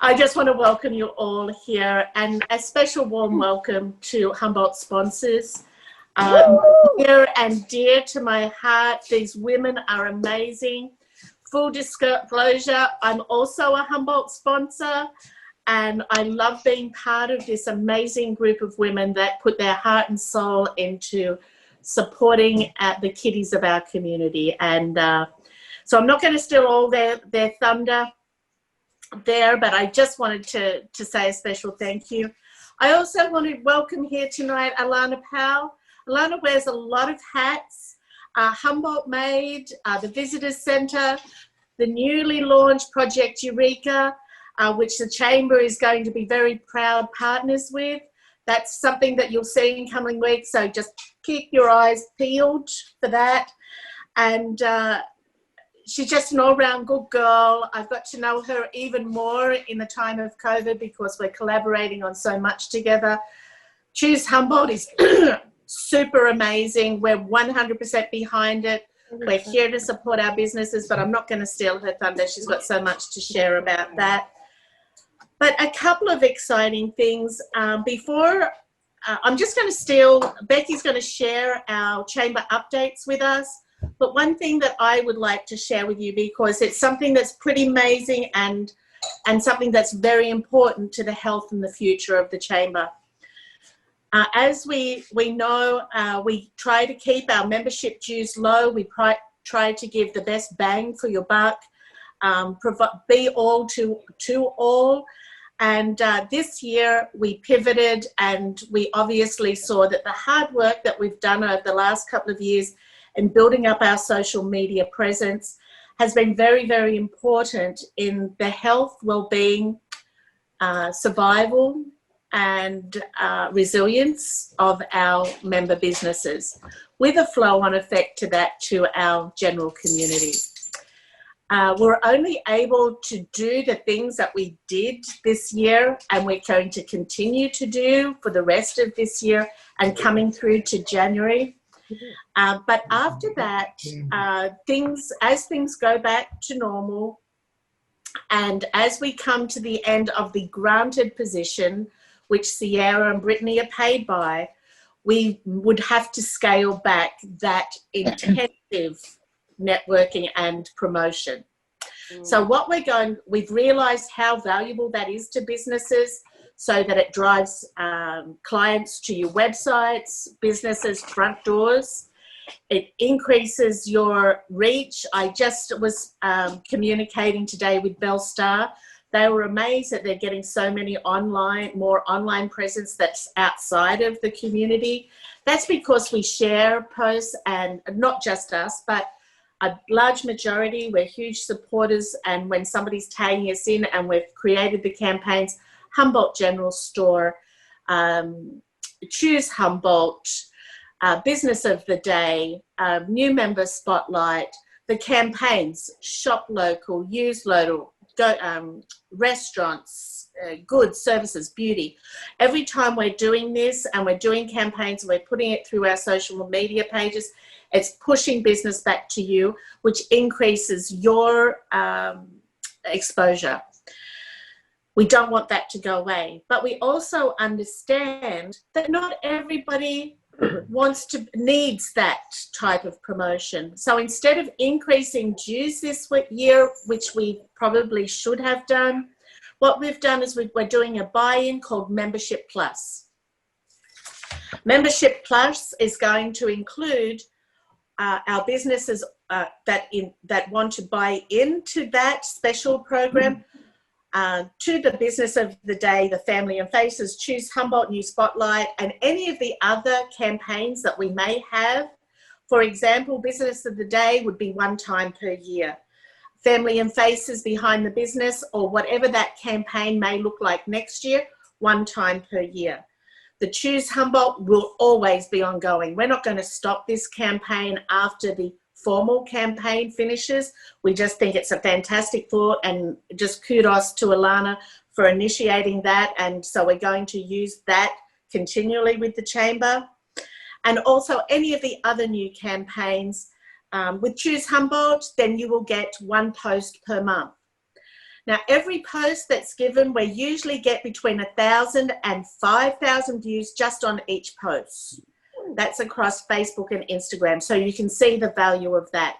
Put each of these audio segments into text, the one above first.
I just want to welcome you all here, and a special warm welcome to Humboldt sponsors. Near and dear to my heart, these women are amazing. Full disclosure, I'm also a Humboldt sponsor, and I love being part of this amazing group of women that put their heart and soul into supporting the kiddies of our community. And so I'm not going to steal all their thunder there, but I just wanted to say a special thank you. I also want to welcome here tonight Alana Powell. Alana wears a lot of hats. Humboldt Made, the Visitors Centre, the newly launched Project Eureka, which the Chamber is going to be very proud partners with. That's something that you'll see in coming weeks, so just keep your eyes peeled for that. And she's just an all-round good girl. I've got to know her even more in the time of COVID because we're collaborating on so much together. Choose Humboldt is super amazing. We're 100% behind it. We're here to support our businesses, but I'm not going to steal her thunder. She's got so much to share about that. But a couple of exciting things. I'm just going to steal, Becky's going to share our chamber updates with us. But one thing that I would like to share with you, because it's something that's pretty amazing and something that's very important to the health and the future of the chamber. As we know, we try to keep our membership dues low. We try to give the best bang for your buck, be all to all. And this year we pivoted, and we obviously saw that the hard work that we've done over the last couple of years in building up our social media presence has been very, very important in the health, well-being, survival, and resilience of our member businesses, with a flow-on effect to that to our general community. We're only able to do the things that we did this year, and we're going to continue to do for the rest of this year and coming through to January. But after that, as things go back to normal, and as we come to the end of the granted position, which Sierra and Brittany are paid by, we would have to scale back that intensive networking and promotion. So what we've realized how valuable that is to businesses, so that it drives clients to your websites, businesses' front doors. It increases your reach. I just was communicating today with Bellstar. They were amazed that they're getting so many more online presence that's outside of the community. That's because we share posts, and not just us, but a large majority, we're huge supporters. And when somebody's tagging us in, and we've created the campaigns, Humboldt General Store, Choose Humboldt, Business of the Day, New Member Spotlight, the campaigns, Shop Local, Use Local, restaurants, goods, services, beauty. Every time we're doing this and we're doing campaigns and we're putting it through our social media pages, it's pushing business back to you, which increases your exposure. We don't want that to go away, but we also understand that not everybody needs that type of promotion. So instead of increasing dues this year, which we probably should have done, what we've done is we're doing a buy-in called Membership Plus. Membership Plus is going to include our businesses that want to buy into that special program, to the Business of the Day, the Family and Faces, Choose Humboldt, New Spotlight, and any of the other campaigns that we may have. For example, Business of the Day would be one time per year. Family and Faces, Behind the Business, or whatever that campaign may look like next year, one time per year. The Choose Humboldt will always be ongoing. We're not going to stop this campaign after the formal campaign finishes. We just think it's a fantastic thought, and just kudos to Alana for initiating that. And so we're going to use that continually with the Chamber. And also any of the other new campaigns. With Choose Humboldt, then you will get one post per month. Now, every post that's given, we usually get between 1,000 and 5,000 views just on each post. That's across Facebook and Instagram. So you can see the value of that.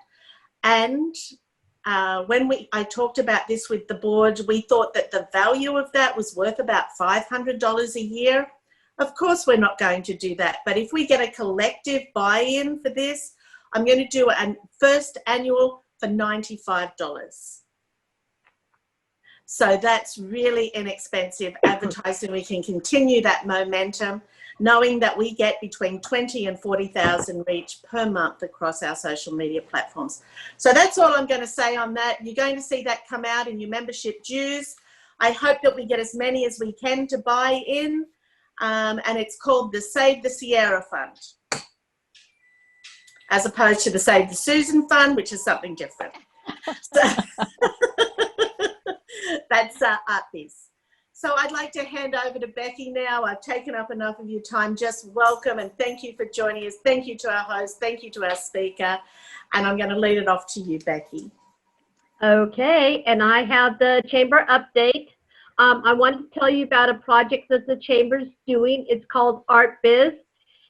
And when I talked about this with the board, we thought that the value of that was worth about $500 a year. Of course, we're not going to do that. But if we get a collective buy-in for this, I'm going to do a first annual for $95. So that's really inexpensive advertising. We can continue that momentum, knowing that we get between 20 and 40,000 reach per month across our social media platforms. So that's all I'm going to say on that. You're going to see that come out in your membership dues. I hope that we get as many as we can to buy in. And it's called the Save the Sierra Fund, as opposed to the Save the Susan Fund, which is something different. So that's Art Biz. So I'd like to hand over to Becky now. I've taken up enough of your time. Just welcome and thank you for joining us. Thank you to our host. Thank you to our speaker. And I'm going to lead it off to you, Becky. Okay, and I have the Chamber update. I wanted to tell you about a project that the Chamber's doing. It's called Art Biz.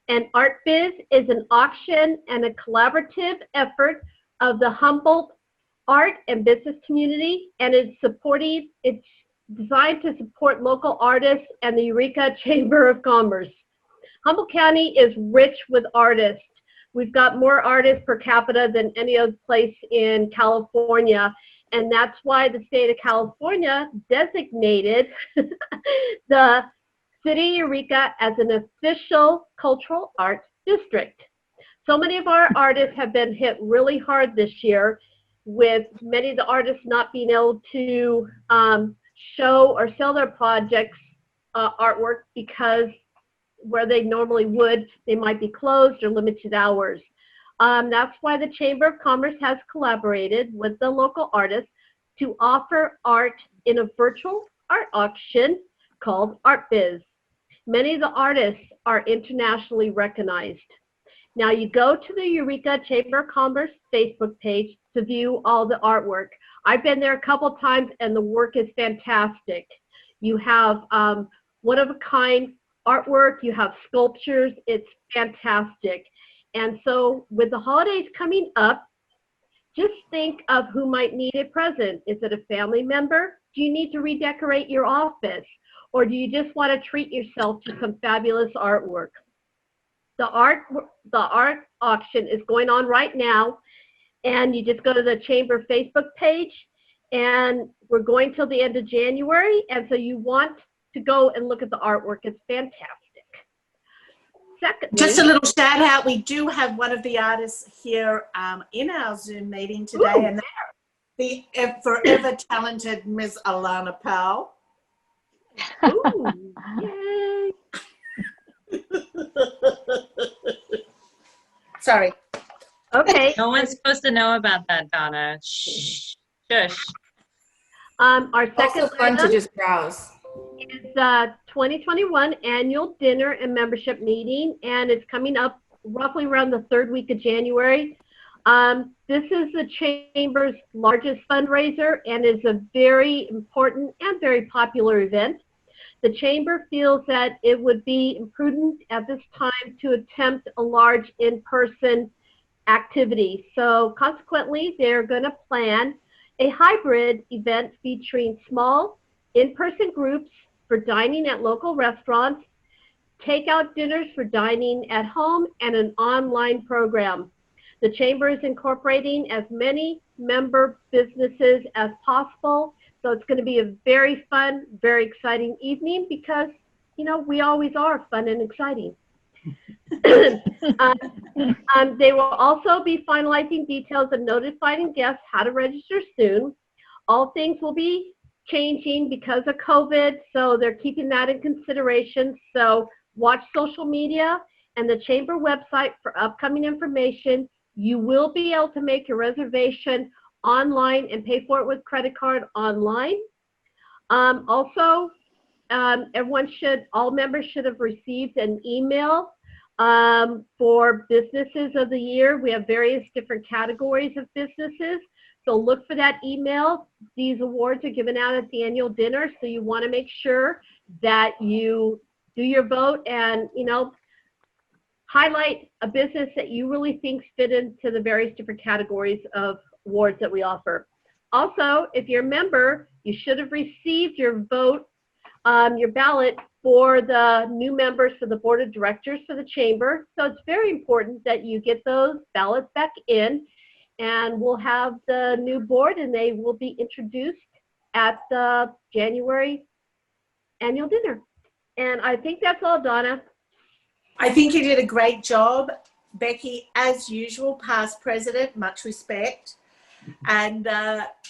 And Art Biz is an auction and a collaborative effort of the Humboldt art and business community, and it's designed to support local artists and the Eureka Chamber of Commerce. Humboldt County is rich with artists. We've got more artists per capita than any other place in California, and that's why the state of California designated the city of Eureka as an official cultural arts district. So many of our artists have been hit really hard this year, with many of the artists not being able to show or sell their projects, artwork, because where they normally would, they might be closed or limited hours. That's why the Chamber of Commerce has collaborated with the local artists to offer art in a virtual art auction called Art Biz. Many of the artists are internationally recognized. Now you go to the Eureka Chamber of Commerce Facebook page to view all the artwork. I've been there a couple times and the work is fantastic. You have one-of-a-kind artwork, you have sculptures, it's fantastic. And so with the holidays coming up, just think of who might need a present. Is it a family member? Do you need to redecorate your office? Or do you just want to treat yourself to some fabulous artwork? The art auction is going on right now, and you just go to the Chamber Facebook page, and we're going till the end of January, and so you want to go and look at the artwork. It's fantastic. Secondly, just a little shout out. We do have one of the artists here in our Zoom meeting today, and the forever talented Ms. Alana Powell. Ooh, yay. Sorry. Okay. No one's supposed to know about that, Donna. Shh. Shush. Our second Also fun to just browse. is 2021 annual dinner and membership meeting, and it's coming up roughly around the third week of January. This is the Chamber's largest fundraiser and is a very important and very popular event. The Chamber feels that it would be imprudent at this time to attempt a large in-person activity. So consequently, they're going to plan a hybrid event featuring small in-person groups for dining at local restaurants, takeout dinners for dining at home, and an online program. The Chamber is incorporating as many member businesses as possible. So it's going to be a very fun, very exciting evening because, you know, we always are fun and exciting. They will also be finalizing details and notifying guests how to register soon. All things will be changing because of COVID, so they're keeping that in consideration. So watch social media and the Chamber website for upcoming information. You will be able to make your reservation online and pay for it with credit card online. Also, all members should have received an email for businesses of the year. We have various different categories of businesses. So look for that email. These awards are given out at the annual dinner, so you want to make sure that you do your vote and, you know, highlight a business that you really think fit into the various different categories of awards that we offer. Also, if you're a member, you should have received your vote, your ballot for the new members for the board of directors for the chamber. So it's very important that you get those ballots back in, and we'll have the new board and they will be introduced at the January annual dinner. And I think that's all, Donna. I think you did a great job, Becky, as usual, past president, much respect. And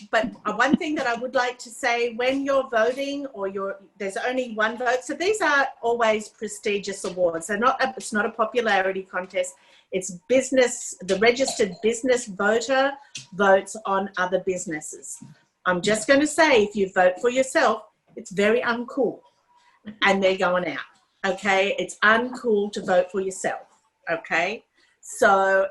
but one thing that I would like to say, when you're voting or there's only one vote, so these are always prestigious awards. It's not a popularity contest. It's business, the registered business voter votes on other businesses. I'm just going to say, if you vote for yourself, it's very uncool and they're going out. Okay, it's uncool to vote for yourself. Okay, so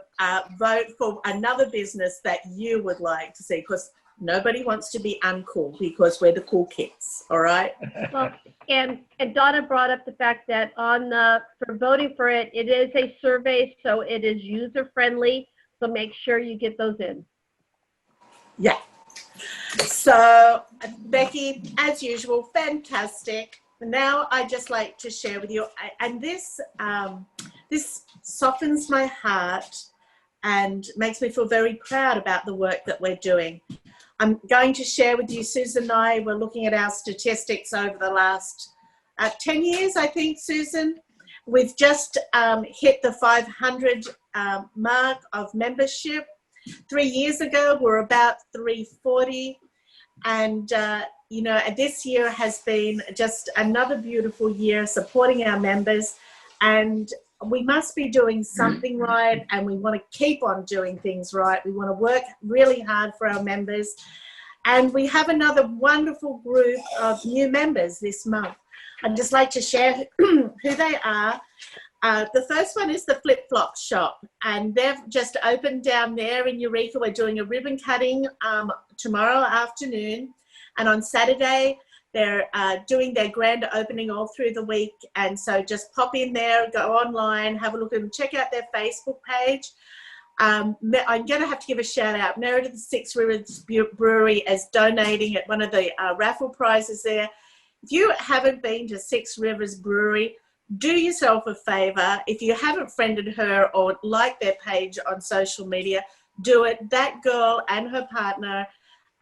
vote for another business that you would like to see, because nobody wants to be uncool, because we're the cool kids. All right. Well, and Donna brought up the fact that for voting for it, it is a survey, so it is user friendly. So make sure you get those in. Yeah. So Becky, as usual, fantastic. Now I'd just like to share with you, and this softens my heart and makes me feel very proud about the work that we're doing. I'm going to share with you, Susan and I were looking at our statistics over the last 10 years, I think, Susan. We've just hit the 500 mark of membership. 3 years ago, we were about 340. And, you know, this year has been just another beautiful year supporting our members. And we must be doing something right, and we want to keep on doing things right. We want to work really hard for our members. And we have another wonderful group of new members this month. I'd just like to share who they are. The first one is the Flip Flop Shop, and they've just opened down there in Eureka. We're doing a ribbon cutting tomorrow afternoon, and on Saturday they're doing their grand opening all through the week. And so just pop in there, go online, have a look and check out their Facebook page. I'm going to have to give a shout out. Meredith Six Rivers Brewery is donating at one of the raffle prizes there. If you haven't been to Six Rivers Brewery, do yourself a favor. If you haven't friended her or liked their page on social media, do it. That girl and her partner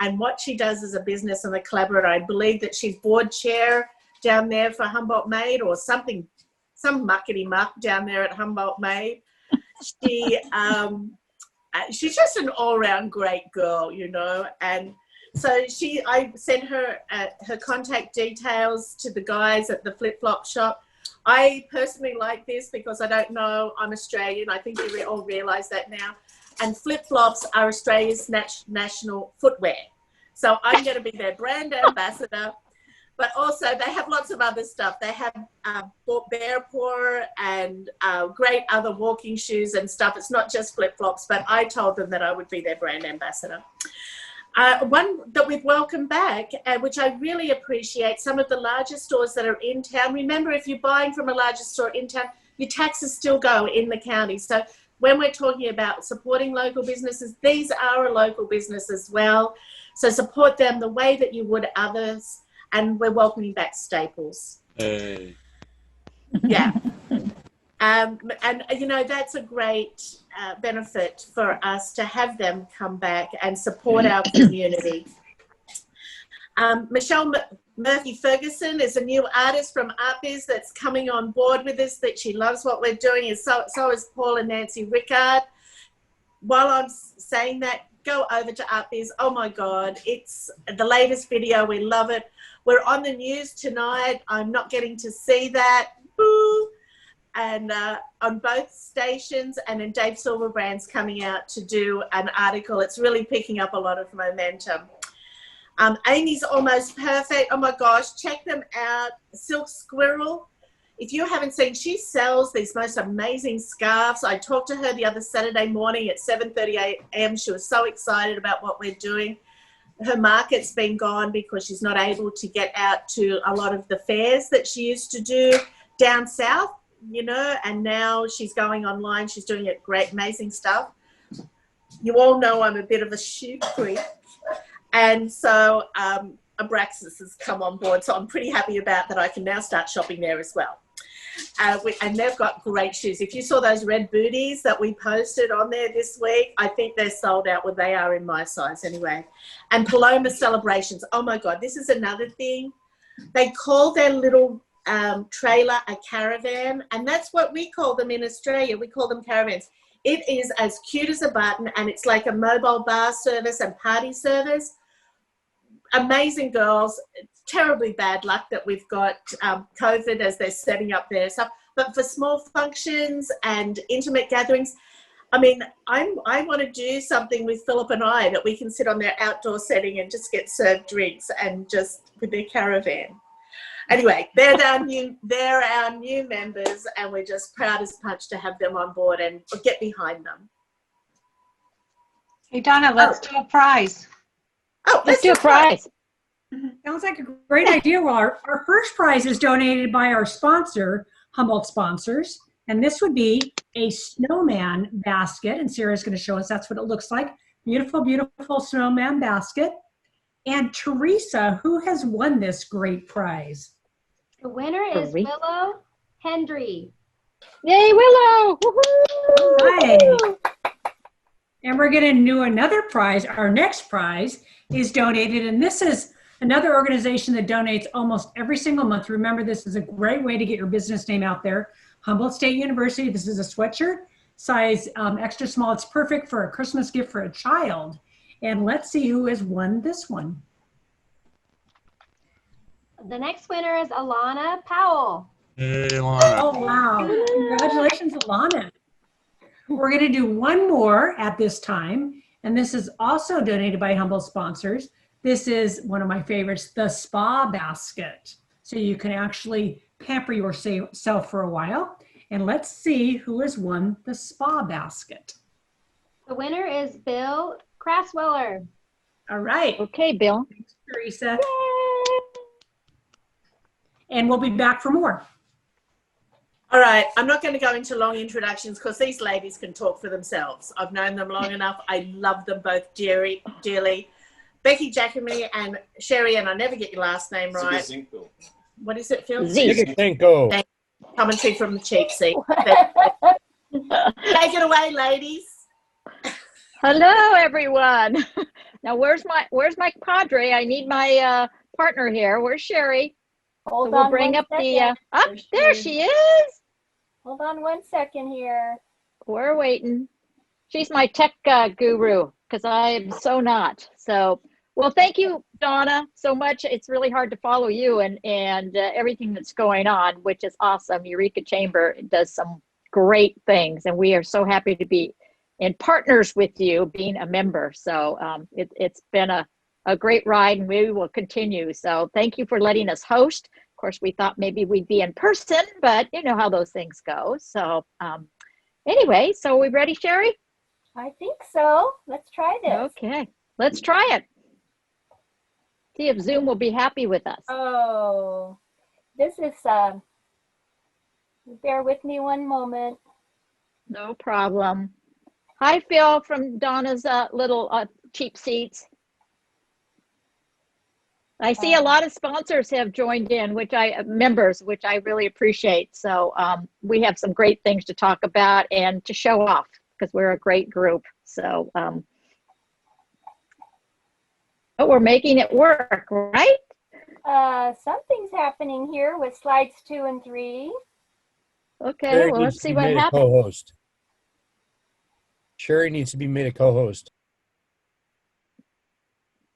and what she does as a business and a collaborator, I believe that she's board chair down there for Humboldt Made or something, some muckety muck down there at Humboldt Made. She's just an all-round great girl, you know. And so I sent her her contact details to the guys at the Flip Flop Shop. I personally like this because I don't know, I'm Australian. I think you all realise that now. And flip-flops are Australia's national footwear. So I'm going to be their brand ambassador. But also they have lots of other stuff. They have bear paw and great other walking shoes and stuff. It's not just flip-flops, but I told them that I would be their brand ambassador. One that we've welcomed back, which I really appreciate, some of the larger stores that are in town. Remember, if you're buying from a larger store in town, your taxes still go in the county. So when we're talking about supporting local businesses, these are a local business as well. So support them the way that you would others. And we're welcoming back Staples. Hey. Yeah. And, you know, that's a great benefit for us to have them come back and support our community. Michelle Murphy-Ferguson is a new artist from ArtBiz that's coming on board with us, that she loves what we're doing, and so is Paul and Nancy Rickard. While I'm saying that, go over to ArtBiz. Oh my God, it's the latest video. We love it. We're on the news tonight. I'm not getting to see that. Boo. And on both stations, and then Dave Silverbrand's coming out to do an article. It's really picking up a lot of momentum. Amy's Almost Perfect. Oh my gosh, check them out. Silk Squirrel if you haven't seen, she sells these most amazing scarves. I talked to her the other Saturday morning at 7:30 a.m. She was so excited about what we're doing. Her market's been gone because she's not able to get out to a lot of the fairs that she used to do down south, you know, and now she's going online. She's doing it great, amazing stuff. You all know I'm a bit of a shoe freak. And so Abraxas has come on board. So I'm pretty happy about that. I can now start shopping there as well. And they've got great shoes. If you saw those red booties that we posted on there this week, I think they're sold out. Well, they are in my size anyway. And Paloma Celebrations. Oh my God, this is another thing. They call their little trailer a caravan, and that's what we call them in Australia. We call them caravans. It is as cute as a button, and it's like a mobile bar service and party service. Amazing girls. Terribly bad luck that we've got COVID as they're setting up their stuff. But for small functions and intimate gatherings, I mean, I want to do something with Philip and I that we can sit on their outdoor setting and just get served drinks and just with their caravan. Anyway, they're our new members, and we're just proud as punch to have them on board and get behind them. Hey, Donna, let's do a prize. Oh, Let's do a prize. Sounds like a great idea. Well, our first prize is donated by our sponsor, Humboldt Sponsors, and this would be a snowman basket, and Sarah's going to show us that's what it looks like. Beautiful, beautiful snowman basket. And Teresa, who has won this great prize? The winner is Willow Hendry. Yay, Willow! Woohoo! Right. And we're going to do another prize. Our next prize is donated, and this is another organization that donates almost every single month. Remember, this is a great way to get your business name out there. Humboldt State University. This is a sweatshirt, size extra small. It's perfect for a Christmas gift for a child. And let's see who has won this one. The next winner is Alana Powell. Hey, Lana. Oh, wow. Congratulations, Alana. We're going to do one more at this time, and this is also donated by Humboldt Sponsors. This is one of my favorites, the Spa Basket. So you can actually pamper yourself for a while. And let's see who has won the Spa Basket. The winner is Bill Crasweller. All right. Okay, Bill. Thanks, Teresa. And we'll be back for more. All right, I'm not going to go into long introductions because these ladies can talk for themselves. I've known them long enough. I love them both dearly. Becky Giacomi and Sherry, and I never get your last name right. What is it, Phil? Zizinko. Commentary from the cheap seat. Take it away, ladies. Hello, everyone. Now, where's my padre? I need my partner here. Where's Sherry? Hold We'll on bring one up the, second. there she is. Hold on 1 second here. We're waiting. She's my tech guru, because I am so not. So, well, thank you, Donna, so much. It's really hard to follow you and everything that's going on, which is awesome. Eureka Chamber does some great things, and we are so happy to be in partners with you, being a member. So it's been a great ride, and we will continue. So thank you for letting us host. Of course, we thought maybe we'd be in person, but you know how those things go. So anyway, so are we ready, Sherry? I think so. Let's try this. Okay, let's try it. See if Zoom will be happy with us. Oh, this is, bear with me one moment. No problem. Hi, Phil from Donna's little cheap seats. I see a lot of sponsors have joined in, members, which I really appreciate. So we have some great things to talk about and to show off because we're a great group. So, but we're making it work, right? Something's happening here with slides 2 and 3. Okay, Sherry well, needs let's to see be what made a happens. co-host. Sherry needs to be made a co-host.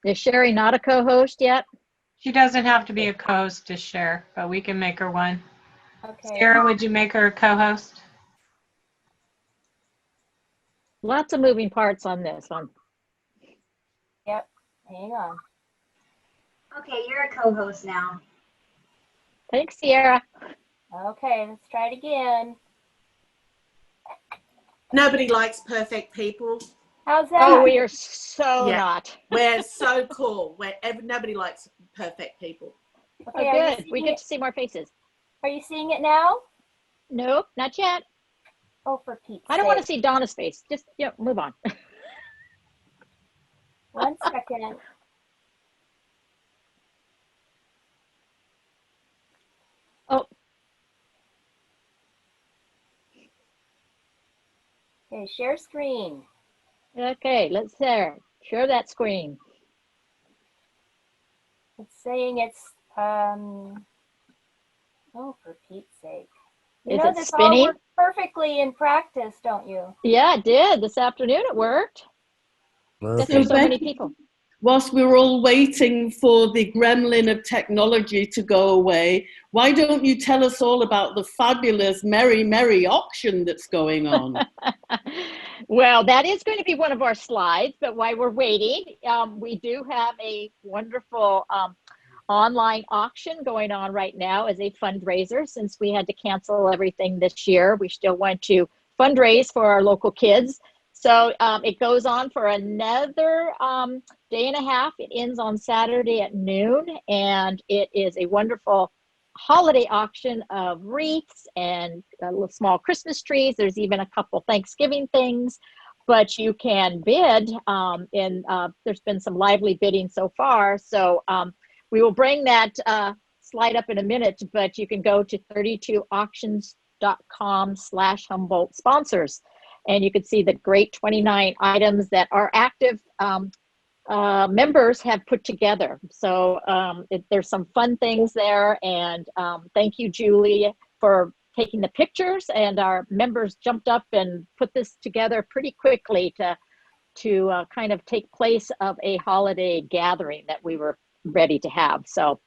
Is Sherry not a co-host yet? She doesn't have to be a co-host to share, but we can make her one. Okay. Sarah, would you make her a co-host? Lots of moving parts on this one. Yep. Hang on. Okay, you're a co-host now. Thanks, Sierra. Okay, let's try it again. Nobody likes perfect people. How's that? Oh, we are so Yeah. not. We're so cool. Nobody likes perfect people. Okay, Oh, are you good. We seeing get it? to see more faces. Are you seeing it now? Nope, not yet. Oh, for Pete's I don't want to sake. see Donna's face. Just, move on. 1 second. Oh, Okay, share screen. okay. Let's share that screen. It's saying it's, oh, for Pete's sake. You Is know it this all spinning? works perfectly in practice, don't you? Yeah, it did. This afternoon it worked. Just there's so many people. Whilst we were all waiting for the gremlin of technology to go away, why don't you tell us all about the fabulous merry auction that's going on? Well, that is going to be one of our slides, but while we're waiting, we do have a wonderful online auction going on right now as a fundraiser. Since we had to cancel everything this year, we still want to fundraise for our local kids. So it goes on for another day and a half. It ends on Saturday at noon, and it is a wonderful holiday auction of wreaths and small Christmas trees. There's even a couple Thanksgiving things, but you can bid, and there's been some lively bidding so far. So we will bring that slide up in a minute, but you can go to 32auctions.com/Humboldt sponsors. And you can see the great 29 items that our active members have put together. So there's some fun things there. And thank you, Julie, for taking the pictures. And our members jumped up and put this together pretty quickly to kind of take place of a holiday gathering that we were ready to have. So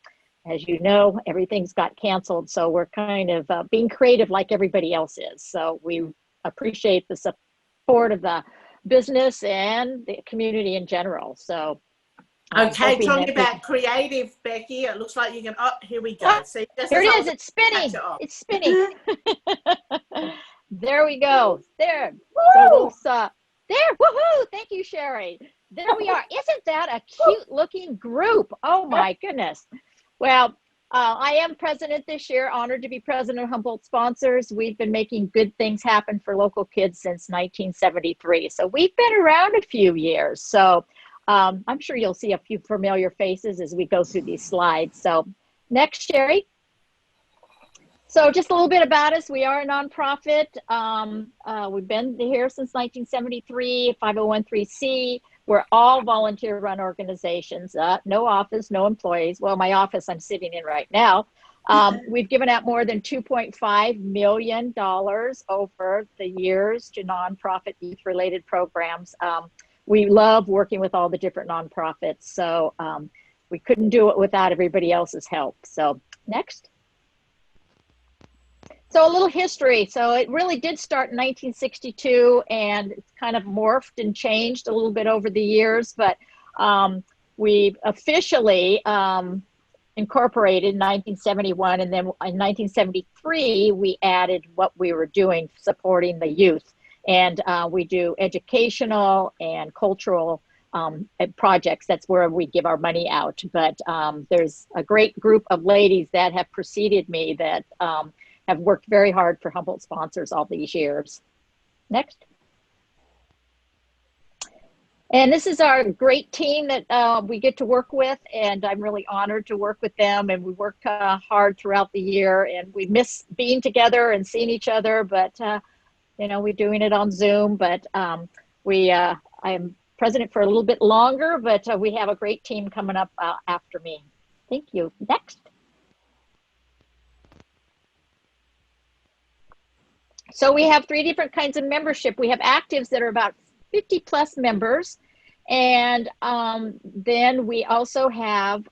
as you know, everything's got canceled. So we're kind of being creative like everybody else is. So we appreciate the support of the business and the community in general. So okay, talking about creative, Becky, it looks like you can, here we go. See, here it is, it's spinning. It's spinning. There we go. There. Woo! So there, woohoo! Thank you, Sherry. There we are. Isn't that a cute looking group? Oh my goodness. Well, I am president this year, honored to be president of Humboldt Sponsors. We've been making good things happen for local kids since 1973. So we've been around a few years. So I'm sure you'll see a few familiar faces as we go through these slides. So next, Sherry. So just a little bit about us. We are a nonprofit. We've been here since 1973, 501(c)(3). We're all volunteer-run organizations. No office, no employees. Well, my office I'm sitting in right now. We've given out more than $2.5 million over the years to nonprofit youth-related programs. We love working with all the different nonprofits. So we couldn't do it without everybody else's help. So next. So a little history. So it really did start in 1962, and it's kind of morphed and changed a little bit over the years, but we officially incorporated in 1971, and then in 1973, we added what we were doing, supporting the youth. And we do educational and cultural projects. That's where we give our money out. But there's a great group of ladies that have preceded me that have worked very hard for Humboldt Sponsors all these years. Next. And this is our great team that we get to work with, and I'm really honored to work with them. And we work hard throughout the year, and we miss being together and seeing each other, but you know, we're doing it on Zoom. But I'm president for a little bit longer, but we have a great team coming up after me. Thank you. Next. So we have 3 different kinds of membership. We have actives that are about 50 plus members. And then we also have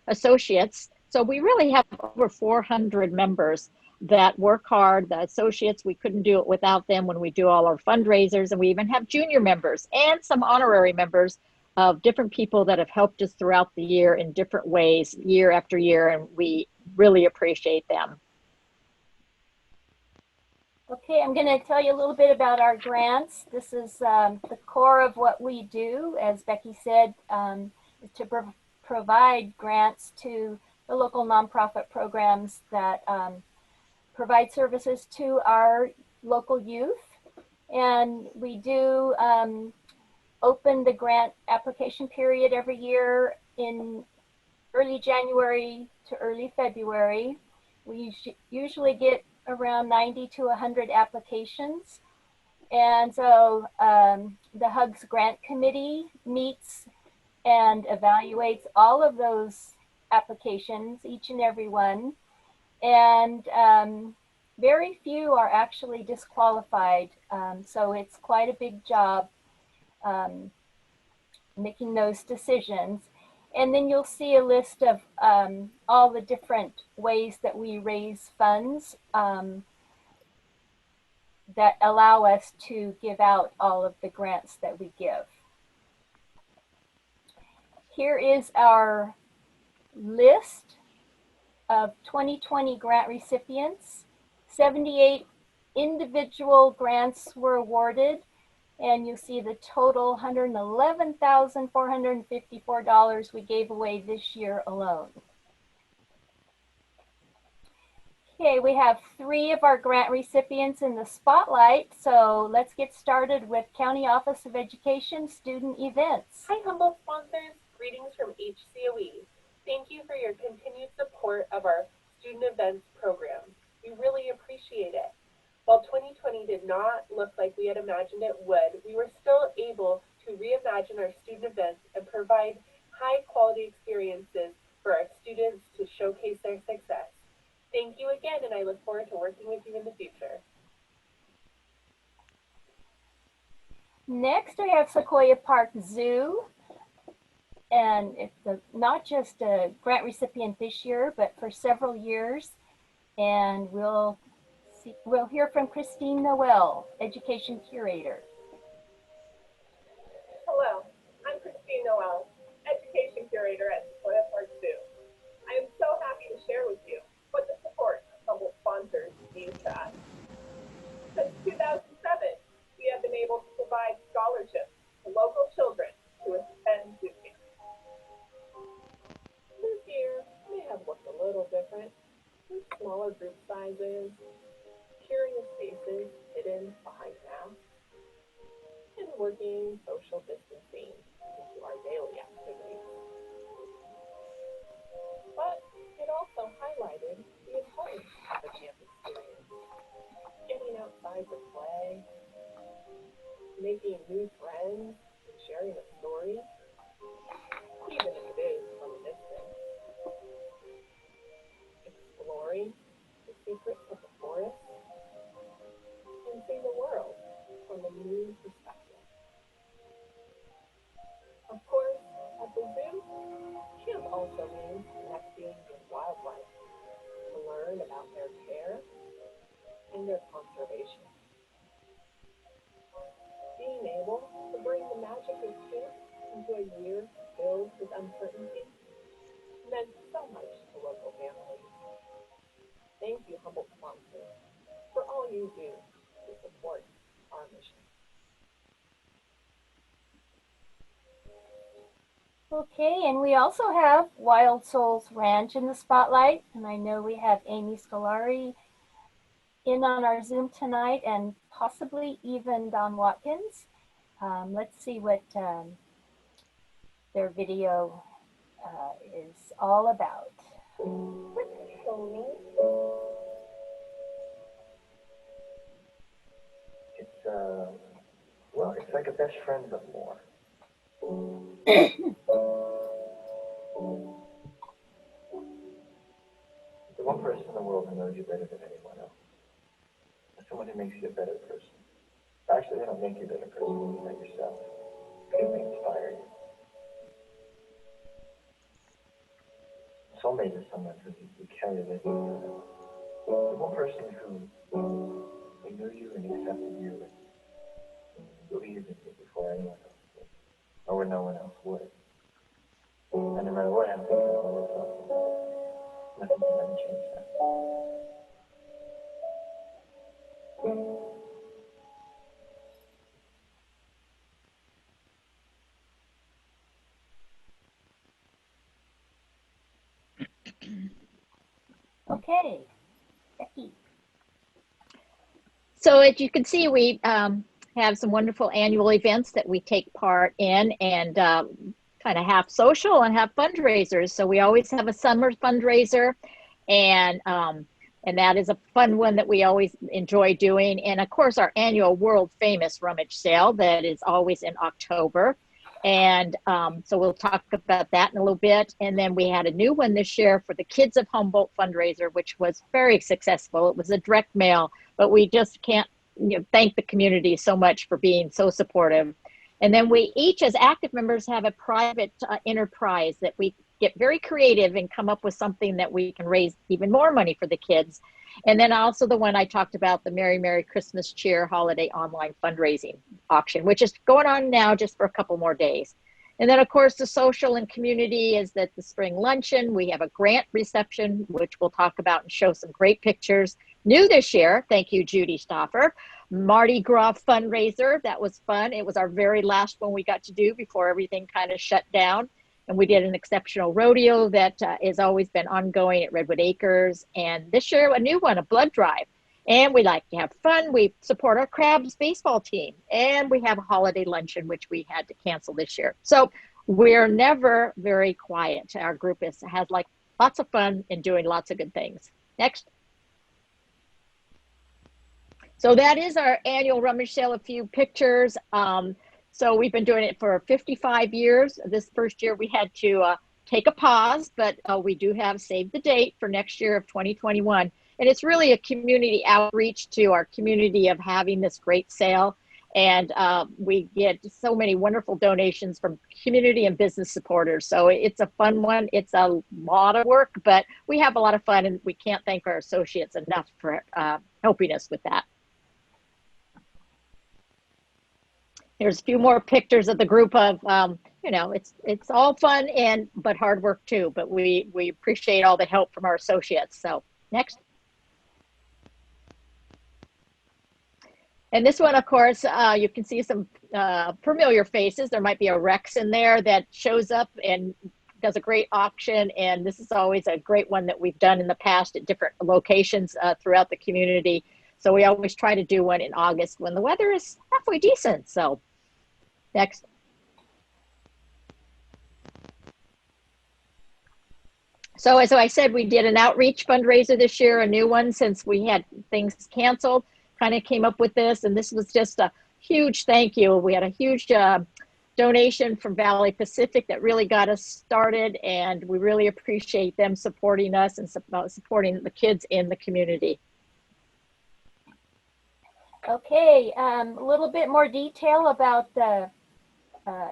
associates. So we really have over 400 members that work hard. The associates, we couldn't do it without them when we do all our fundraisers. And we even have junior members and some honorary members of different people that have helped us throughout the year in different ways, year after year. And we really appreciate them. Okay, I'm going to tell you a little bit about our grants. This is the core of what we do, as Becky said, is to provide grants to the local nonprofit programs that provide services to our local youth. And we do open the grant application period every year in early January to early February. We usually get around 90 to 100 applications. And so the HUGS Grant Committee meets and evaluates all of those applications, each and every one. And very few are actually disqualified. So it's quite a big job making those decisions. And then you'll see a list of all the different ways that we raise funds that allow us to give out all of the grants that we give. Here is our list of 2020 grant recipients. 78 individual grants were awarded, and you see the total $111,454 we gave away this year alone. Okay, we have 3 of our grant recipients in the spotlight, so let's get started with County Office of Education student events. Hi, Humboldt sponsors. Greetings from HCOE. Thank you for your continued support of our student events program. We really appreciate it. While 2020 did not look like we had imagined it would, we were still able to reimagine our student events and provide high-quality experiences for our students to showcase their success. Thank you again, and I look forward to working with you in the future. Next, we have Sequoia Park Zoo. And it's not just a grant recipient this year, but for several years. And we'll hear from Christine Noel, Education Curator. Hello, I'm Christine Noel, Education Curator at Sequoia Park Zoo. I am so happy to share with you what the support of Humboldt sponsors means to us. Since 2007, we have been able to provide scholarships to local children to attend zoo camp. This year may have looked a little different, with smaller group sizes, curious faces hidden behind masks, and working social distancing into our daily activities. But it also highlighted the importance of the camp experience, getting outside to play, making new friends, and sharing a story, even if it is from a distance. Exploring the secrets of the forest and seeing the world from a new perspective. Of course, at the zoo, camp also means connecting with wildlife to learn about their care and their conservation. Being able to bring the magic of camp into a year filled with uncertainty meant so much to local families. Thank you, Humboldt sponsors, for all you do to support our mission. Okay, and we also have Wild Souls Ranch in the spotlight, and I know we have Amy Scolari in on our Zoom tonight, and possibly even Don Watkins. Let's see what their video is all about. Well, it's like a best friend, but more. The one person in the world who knows you better than anyone else. Someone who makes you a better person. Actually, they don't make you a better person when you know yourself. They inspire you. Soulmate is someone who you carry with you. The one person who knew you and accepted you and believed in you before anyone else did, or when no one else would. And no matter what happens in the world, nothing can ever change that. Okay, Becky. So as you can see, we have some wonderful annual events that we take part in, and kind of half social and half fundraisers. So we always have a summer fundraiser, and that is a fun one that we always enjoy doing. And of course, our annual world famous rummage sale that is always in October. And so we'll talk about that in a little bit. And then we had a new one this year for the Kids of Humboldt fundraiser, which was very successful. It was a direct mail, but we just can't thank the community so much for being so supportive. And then we each, as active members, have a private enterprise that we get very creative and come up with something that we can raise even more money for the kids. And then also the one I talked about, the Merry Merry Christmas Cheer Holiday Online Fundraising Auction, which is going on now just for a couple more days. And then of course the social and community is that the spring luncheon, we have a grant reception, which we'll talk about and show some great pictures. New this year, thank you, Judy Stoffer, Mardi Gras fundraiser. That was fun. It was our very last one we got to do before everything kind of shut down. And we did an exceptional rodeo that has always been ongoing at Redwood Acres. And this year, a new one, a blood drive. And we like to have fun. We support our Crabs baseball team. And we have a holiday luncheon, which we had to cancel this year. So we're never very quiet. Our group has like lots of fun and doing lots of good things. Next. So that is our annual rummage sale. A few pictures. So we've been doing it for 55 years. This first year we had to take a pause, but we do have saved the date for next year of 2021. And it's really a community outreach to our community of having this great sale. And we get so many wonderful donations from community and business supporters. So it's a fun one. It's a lot of work, but we have a lot of fun, and we can't thank our associates enough for helping us with that. There's a few more pictures of the group of, it's all fun but hard work too, but we appreciate all the help from our associates. So next. And this one, of course, you can see some familiar faces. There might be a Rex in there that shows up and does a great auction. And this is always a great one that we've done in the past at different locations throughout the community. So we always try to do one in August when the weather is halfway decent. So next. So as I said, we did an outreach fundraiser this year, a new one since we had things canceled, kind of came up with this. And this was just a huge thank you. We had a huge donation from Valley Pacific that really got us started. And we really appreciate them supporting us and supporting the kids in the community. Okay, a little bit more detail about the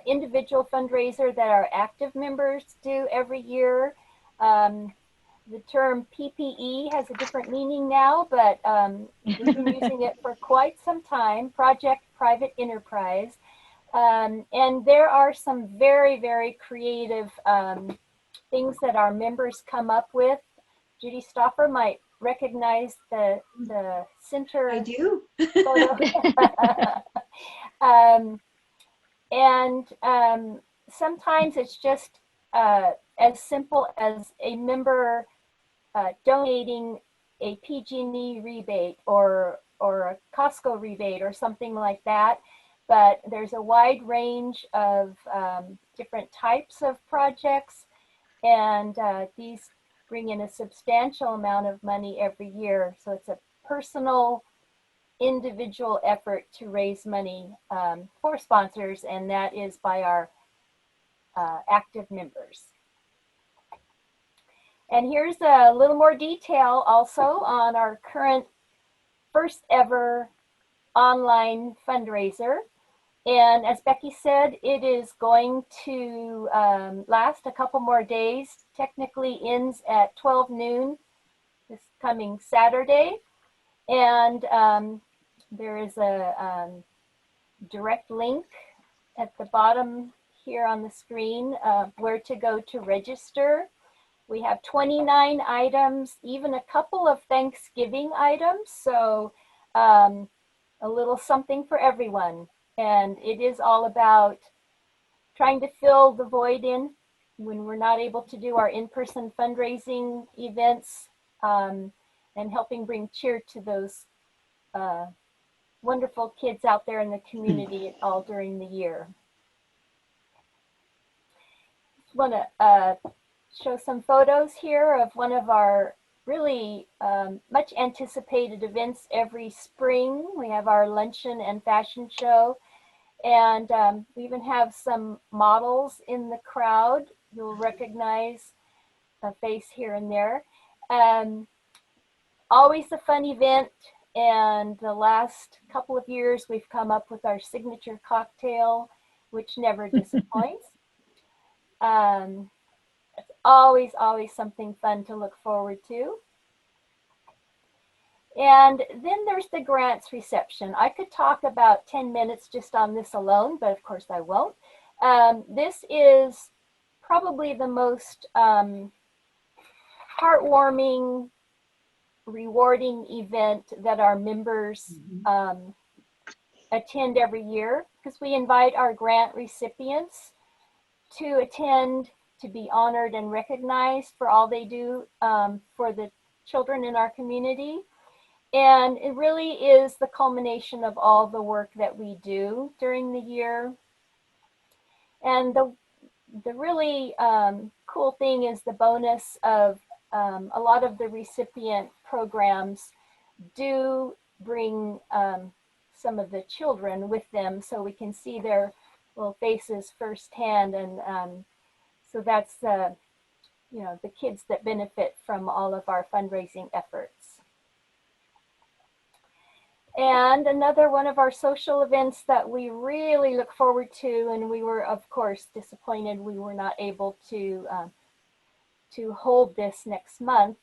individual fundraiser that our active members do every year. The term PPE has a different meaning now, but we've been using it for quite some time, Project Private Enterprise. And there are some very, very creative things that our members come up with. Judy Stoffer might recognize the center. I do. Sometimes it's just as simple as a member donating a PG&E rebate or a Costco rebate or something like that. But there's a wide range of different types of projects, and these bring in a substantial amount of money every year. So it's a personal, individual effort to raise money for sponsors, and that is by our active members. And here's a little more detail also on our current first ever online fundraiser. And as Becky said, it is going to last a couple more days, technically ends at 12 noon this coming Saturday. And there is a direct link at the bottom here on the screen of where to go to register. We have 29 items, even a couple of Thanksgiving items. So a little something for everyone. And it is all about trying to fill the void in when we're not able to do our in-person fundraising events, and helping bring cheer to those wonderful kids out there in the community all during the year. Just want to show some photos here of one of our really much anticipated events every spring. We have our luncheon and fashion show, and we even have some models in the crowd. You'll recognize a face here and there. Always a fun event, and the last couple of years we've come up with our signature cocktail, which never disappoints. It's always something fun to look forward to. And then there's the grants reception. I could talk about 10 minutes just on this alone, but of course I won't. This is probably the most heartwarming, rewarding event that our members attend every year, because we invite our grant recipients to attend, to be honored and recognized for all they do for the children in our community. And it really is the culmination of all the work that we do during the year. And the really cool thing is the bonus of a lot of the recipient programs do bring some of the children with them, so we can see their little faces firsthand. And so that's the kids that benefit from all of our fundraising efforts. And another one of our social events that we really look forward to, and we were of course disappointed we were not able to hold this next month,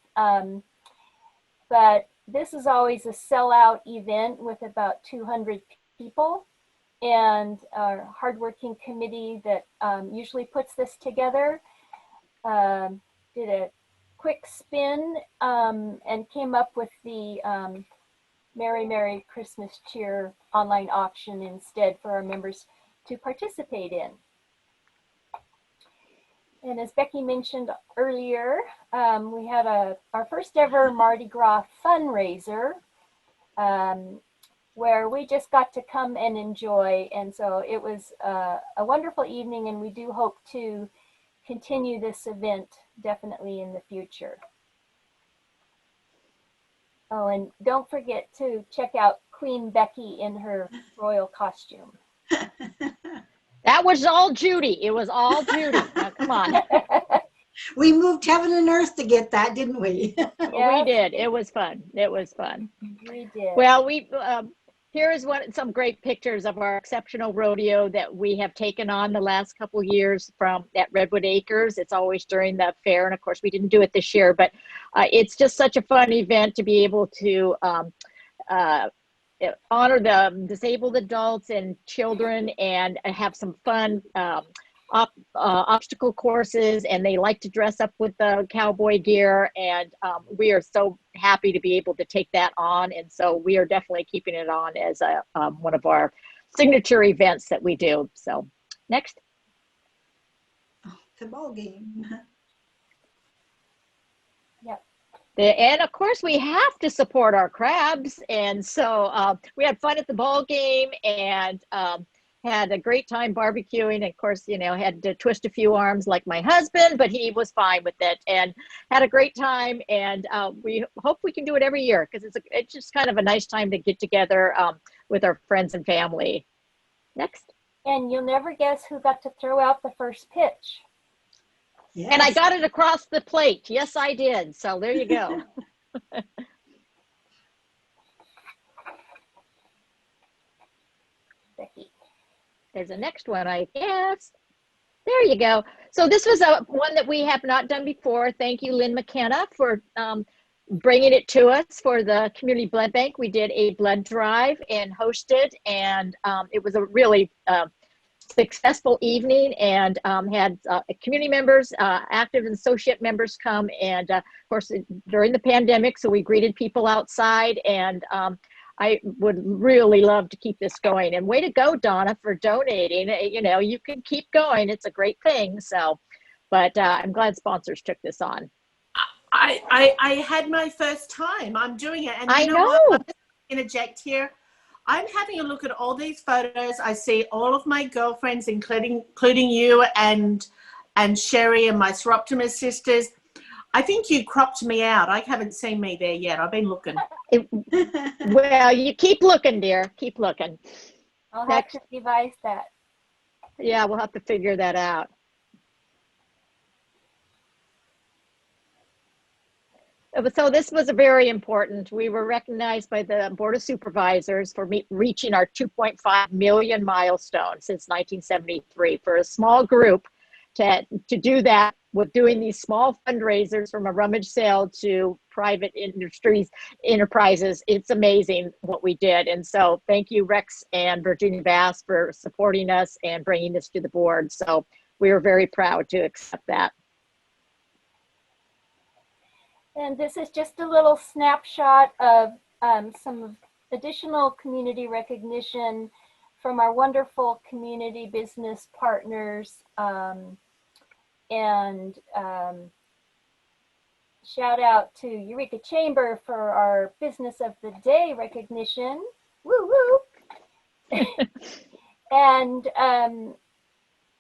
but this is always a sellout event with about 200 people, and our hardworking committee that usually puts this together did a quick spin and came up with the Merry Merry Christmas Cheer online auction instead for our members to participate in. And as Becky mentioned earlier, we had our first ever Mardi Gras fundraiser where we just got to come and enjoy. And so it was a wonderful evening, and we do hope to continue this event definitely in the future. Oh, and don't forget to check out Queen Becky in her royal costume. That was all Judy. It was all Judy. Now, come on. We moved heaven and earth to get that, didn't we? Yes. We did. It was fun. It was fun. We did. Well, here is some great pictures of our exceptional rodeo that we have taken on the last couple years at Redwood Acres. It's always during the fair, and of course we didn't do it this year, but it's just such a fun event to be able to honor the disabled adults and children and have some fun obstacle courses, and they like to dress up with the cowboy gear, and we are so happy to be able to take that on, and so we are definitely keeping it on as one of our signature events that we do. So next. The ball game. Yep. And of course we have to support our crabs, and so we had fun at the ball game, and had a great time barbecuing. Of course, had to twist a few arms like my husband, but he was fine with it and had a great time. And we hope we can do it every year, because it's just kind of a nice time to get together with our friends and family. Next. And you'll never guess who got to throw out the first pitch. Yes. And I got it across the plate. Yes, I did. So there you go. Becky. There's a next one, I guess. There you go. So this was one that we have not done before. Thank you, Lynn McKenna, for bringing it to us for the Community Blood Bank. We did a blood drive and hosted, and it was a really successful evening, and had community members, active and associate members come, and of course during the pandemic, so we greeted people outside, and I would really love to keep this going. And way to go, Donna, for donating. You know, you can keep going. It's a great thing. So, but I'm glad sponsors took this on. I had my first time. I'm doing it. And I you know what? know. I'm just going to interject here. I'm having a look at all these photos. I see all of my girlfriends, including you and Sherry and my Soroptimist sisters. I think you cropped me out. I haven't seen me there yet. I've been looking. Well, you keep looking, dear. Keep looking. I'll have to revise that. Yeah, we'll have to figure that out. So this was very important. We were recognized by the Board of Supervisors for reaching our 2.5 million milestone since 1973. For a small group to do that with doing these small fundraisers from a rummage sale to private enterprises, it's amazing what we did. And so thank you, Rex and Virginia Bass, for supporting us and bringing this to the board. So we are very proud to accept that. And this is just a little snapshot of some additional community recognition from our wonderful community business partners. Shout out to Eureka Chamber for our Business of the Day recognition. Woo woo! And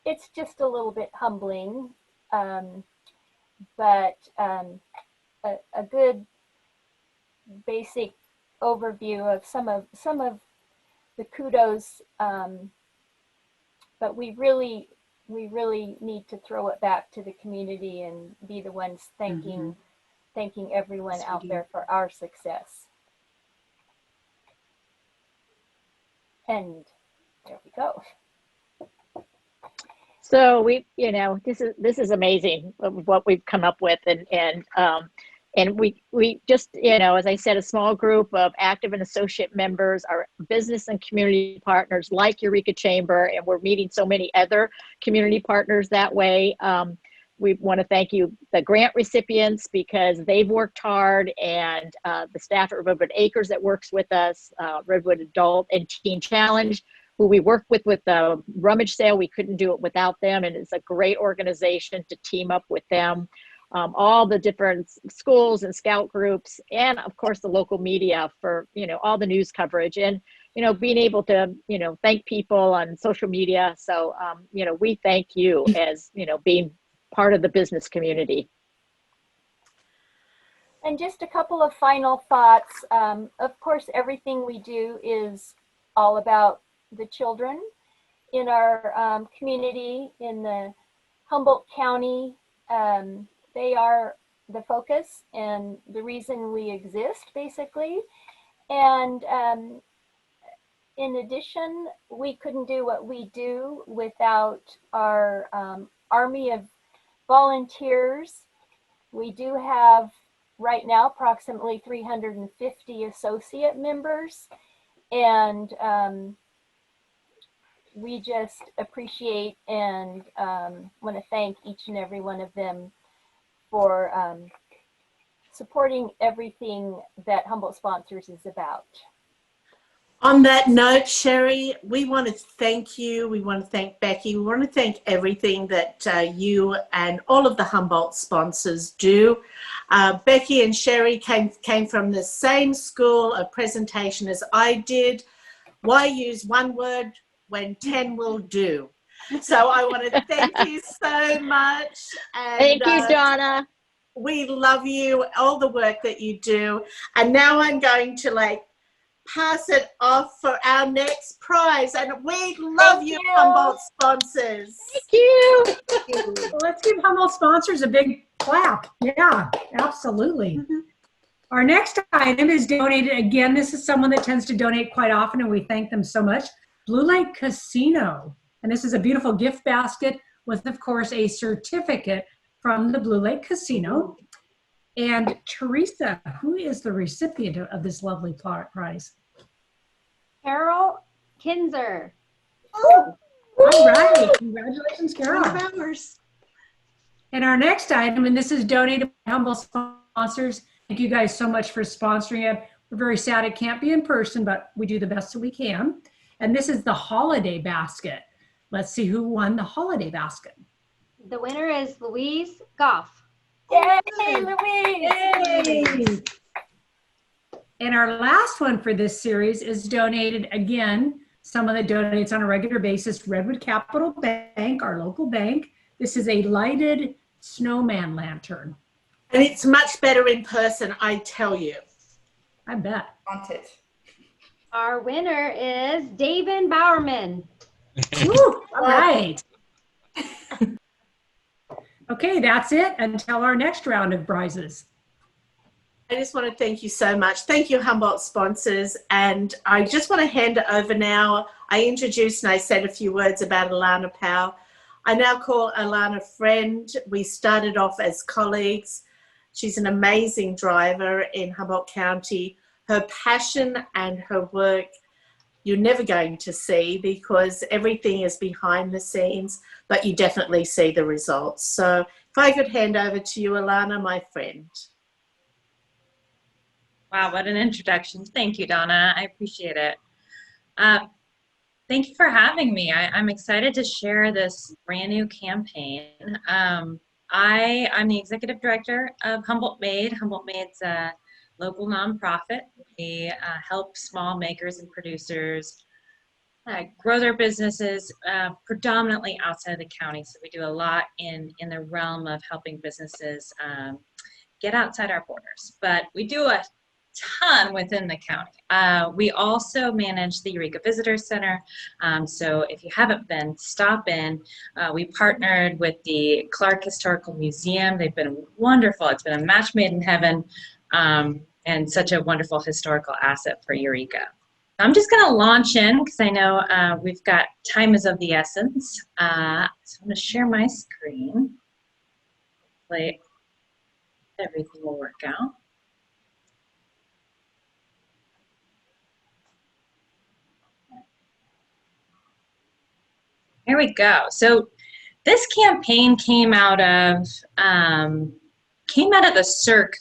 it's just a little bit humbling, but a good basic overview of some of the kudos, but we really need to throw it back to the community and be the ones thanking everyone out there for our success. And there we go. So we, you know, this is amazing what we've come up with, and we just, you know, as I said, a small group of active and associate members, our business and community partners like Eureka Chamber, and we're meeting so many other community partners that way. We want to thank you, the grant recipients, because they've worked hard, and the staff at Redwood Acres that works with us, Redwood Adult and Teen Challenge, who we work with the rummage sale. We couldn't do it without them, and it's a great organization to team up with them. All the different schools and scout groups, and of course the local media for, you know, all the news coverage, and, you know, being able to, you know, thank people on social media. So, you know, we thank you as, you know, being part of the business community. And just a couple of final thoughts. Of course, everything we do is all about the children in our community in the Humboldt County. They are the focus and the reason we exist, basically. And in addition, we couldn't do what we do without our army of volunteers. We do have right now approximately 350 associate members, and we just appreciate and want to thank each and every one of them for supporting everything that Humboldt Sponsors is about. On that note, Sherry, we want to thank you. We want to thank Becky. We want to thank everything that you and all of the Humboldt sponsors do. Becky and Sherry came from the same school of presentation as I did. Why use one word when 10 will do? So I want to thank you so much. And, thank you, Donna. We love you, all the work that you do. And now I'm going to pass it off for our next prize. And we love you, Humboldt sponsors. Thank you. Well, let's give Humboldt sponsors a big clap. Yeah, absolutely. Our next item is donated. Again, this is someone that tends to donate quite often, and we thank them so much. Blue Lake Casino. And this is a beautiful gift basket with, of course, a certificate from the Blue Lake Casino. And Teresa, who is the recipient of this lovely prize? Carol Kinzer. Oh, all right. Congratulations, Carol. One of ours. And our next item, and this is donated by Humboldt sponsors. Thank you guys so much for sponsoring it. We're very sad it can't be in person, but we do the best that we can. And this is the holiday basket. Let's see who won the holiday basket. The winner is Louise Goff. Yay, Louise! Yay! And our last one for this series is donated again. Someone that donates on a regular basis, Redwood Capital Bank, our local bank. This is a lighted snowman lantern. And it's much better in person, I tell you. I bet. Want it. Our winner is David Bowerman. Woo, all right. Okay, that's it until our next round of prizes. I just want to thank you so much. Thank you, Humboldt sponsors. And I just want to hand it over now. I introduced and I said a few words about Alana Powell. I now call Alana a friend. We started off as colleagues. She's an amazing driver in Humboldt County. Her passion and her work, you're never going to see because everything is behind the scenes, but you definitely see the results. So if I could hand over to you, Alana, my friend. Wow, what an introduction. Thank you, Donna. I appreciate it. Thank you for having me. I'm excited to share this brand new campaign. I'm the executive director of Humboldt Made. Humboldt Made's a local nonprofit. We help small makers and producers grow their businesses predominantly outside of the county. So we do a lot in the realm of helping businesses get outside our borders. But we do a ton within the county. We also manage the Eureka Visitor Center. So if you haven't been, stop in. We partnered with the Clark Historical Museum. They've been wonderful. It's been a match made in heaven and such a wonderful historical asset for Eureka. I'm just going to launch in because I know we've got time is of the essence. So I'm going to share my screen. Hopefully everything will work out. Here we go. So this campaign came out of the CIRC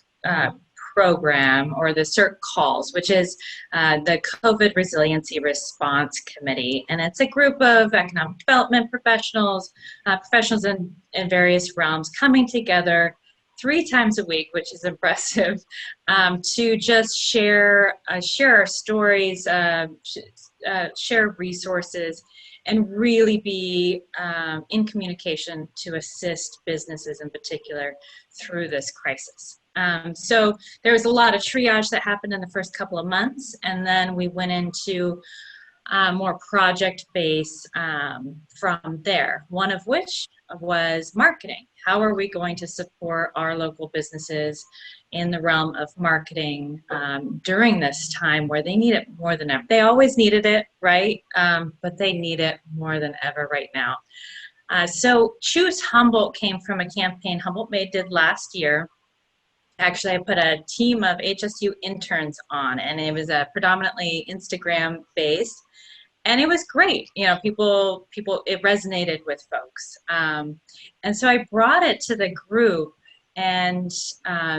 program, or the CIRC calls, which is the COVID Resiliency Response Committee. And it's a group of economic development professionals, professionals in various realms coming together 3 times a week, which is impressive, to just share our stories, share resources, and really be in communication to assist businesses in particular through this crisis. So there was a lot of triage that happened in the first couple of months, and then we went into more project-based from there, one of which was marketing. How are we going to support our local businesses in the realm of marketing during this time where they need it more than ever? They always needed it, right? But they need it more than ever right now. So Choose Humboldt came from a campaign Humboldt Made did last year. Actually, I put a team of HSU interns on, and it was predominantly Instagram based. And it was great. You know, people, it resonated with folks. And so I brought it to the group, and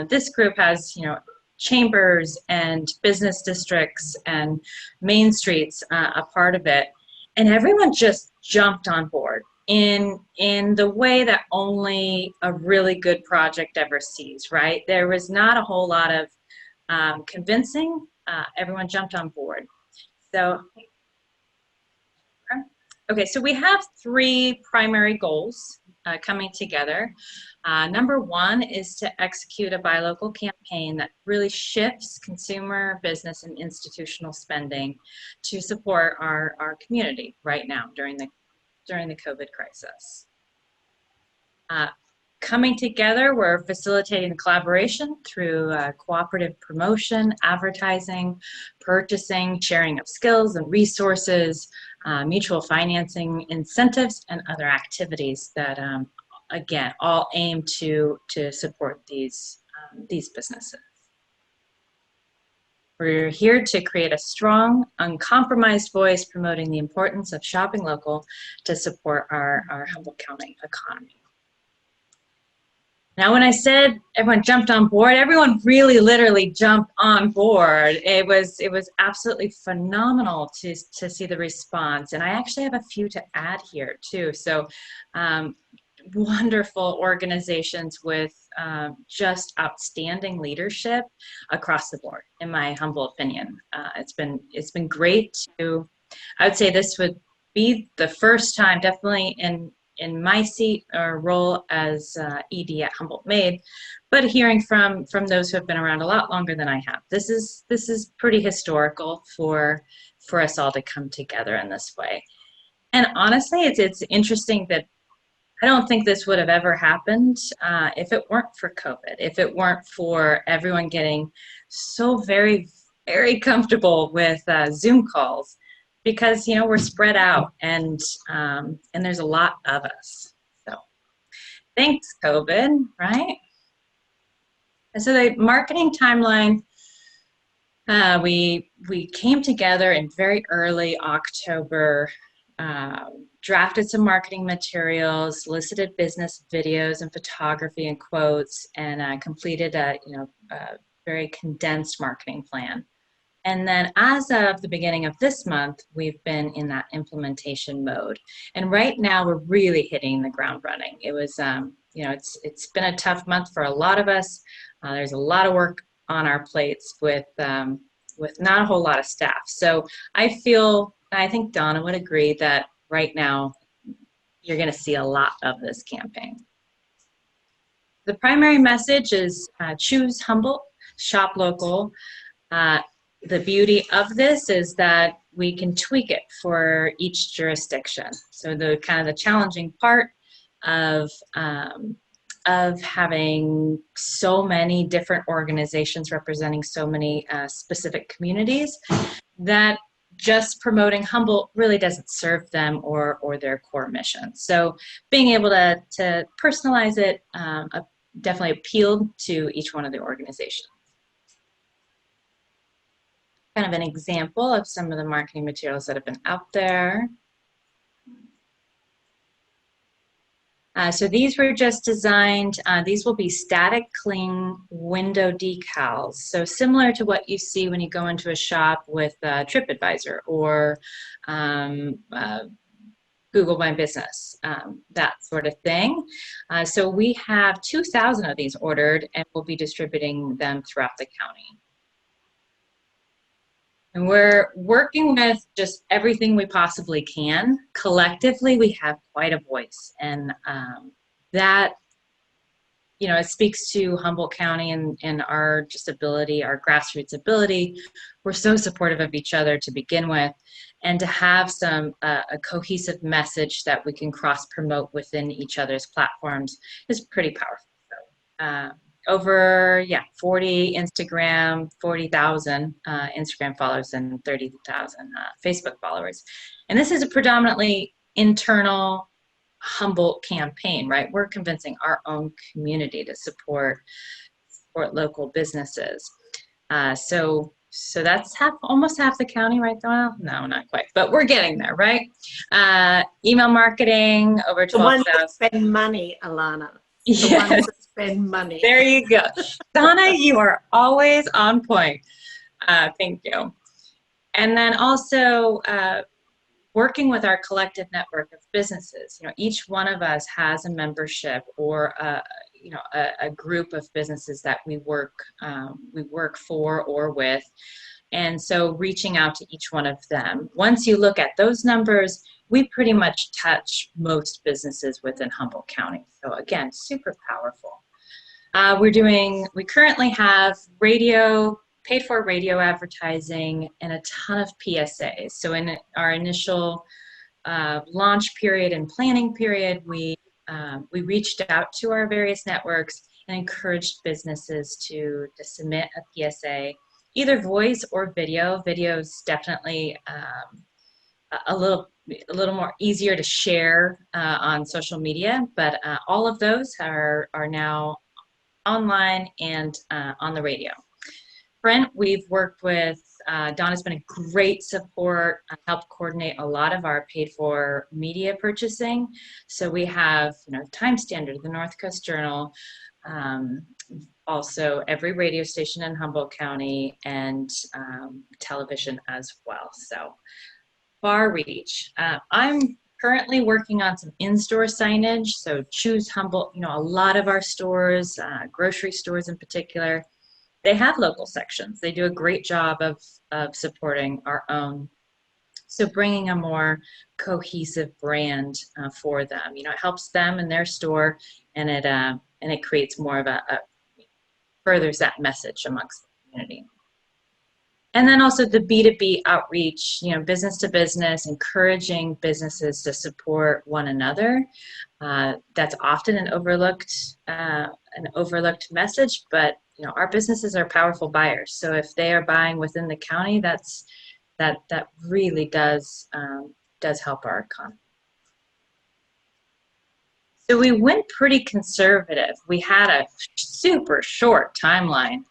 this group has, you know, chambers and business districts and main streets a part of it. And everyone just jumped on board in the way that only a really good project ever sees, right? There was not a whole lot of convincing. Everyone jumped on board. So, okay, so we have 3 primary goals coming together. Number 1 is to execute a buy local campaign that really shifts consumer, business, and institutional spending to support our community right now during the COVID crisis. Coming together, we're facilitating collaboration through cooperative promotion, advertising, purchasing, sharing of skills and resources, mutual financing incentives, and other activities that, again, all aim to support these businesses. We're here to create a strong, uncompromised voice promoting the importance of shopping local to support our Humboldt County economy. Now, when I said everyone jumped on board, everyone really literally jumped on board. It was absolutely phenomenal to see the response. And I actually have a few to add here too. So wonderful organizations with just outstanding leadership across the board, in my humble opinion. It's been great to, I would say this would be the first time, definitely in my seat or role as ED at Humboldt Made, but hearing from those who have been around a lot longer than I have. This is pretty historical for us all to come together in this way. And honestly, it's interesting that I don't think this would have ever happened if it weren't for COVID, if it weren't for everyone getting so very, very comfortable with Zoom calls, because, you know, we're spread out and there's a lot of us. So thanks, COVID, right? And so the marketing timeline, we came together in very early October, drafted some marketing materials, solicited business videos and photography and quotes, and completed a very condensed marketing plan. And then as of the beginning of this month, we've been in that implementation mode. And right now we're really hitting the ground running. It was, it's been a tough month for a lot of us. There's a lot of work on our plates with not a whole lot of staff. So I think Donna would agree that right now you're going to see a lot of this campaign. The primary message is choose Humboldt, shop local. The beauty of this is that we can tweak it for each jurisdiction. So the kind of the challenging part of having so many different organizations representing so many specific communities, that just promoting Humboldt really doesn't serve them or their core mission. So being able to personalize it definitely appealed to each one of the organizations. Kind of an example of some of the marketing materials that have been out there. So these were just designed, these will be static cling window decals. So similar to what you see when you go into a shop with TripAdvisor or Google My Business, that sort of thing. So we have 2,000 of these ordered and we'll be distributing them throughout the county. And we're working with just everything we possibly can. Collectively, we have quite a voice. And that, you know, it speaks to Humboldt County and our just ability, our grassroots ability. We're so supportive of each other to begin with. And to have some a cohesive message that we can cross-promote within each other's platforms is pretty powerful. So, over 40 Instagram, 40,000 Instagram followers and 30,000 Facebook followers. And this is a predominantly internal Humboldt campaign, right? We're convincing our own community to support local businesses. So that's almost half the county, right? Well, no, not quite, but we're getting there, right? Email marketing, over 12,000. The ones that spend money, Alana. The ones that spend money. There you go. Donna, you are always on point. Thank you. And then also working with our collective network of businesses. You know, each one of us has a membership or a group of businesses that we work for or with. And so reaching out to each one of them. Once you look at those numbers, we pretty much touch most businesses within Humboldt County. So again, super powerful. We currently have paid for radio advertising and a ton of PSAs. So in our initial launch period and planning period, we reached out to our various networks and encouraged businesses to submit a PSA, either voice or video. Video is definitely a little more easier to share on social media, but all of those are now online and on the radio. Brent, we've worked with, Donna's been a great support, helped coordinate a lot of our paid for media purchasing. So we have, Time Standard, the North Coast Journal. Also every radio station in Humboldt County, and television as well. So far reach. I'm currently working on some in-store signage. So Choose Humboldt, a lot of our stores, grocery stores in particular, they have local sections. They do a great job of supporting our own. So bringing a more cohesive brand for them, it helps them in their store, and it creates more of a furthers that message amongst the community. And then also the B2B outreach, business to business, encouraging businesses to support one another. That's often an overlooked message, but our businesses are powerful buyers. So if they are buying within the county, that really does help our economy. So we went pretty conservative. We had a super short timeline,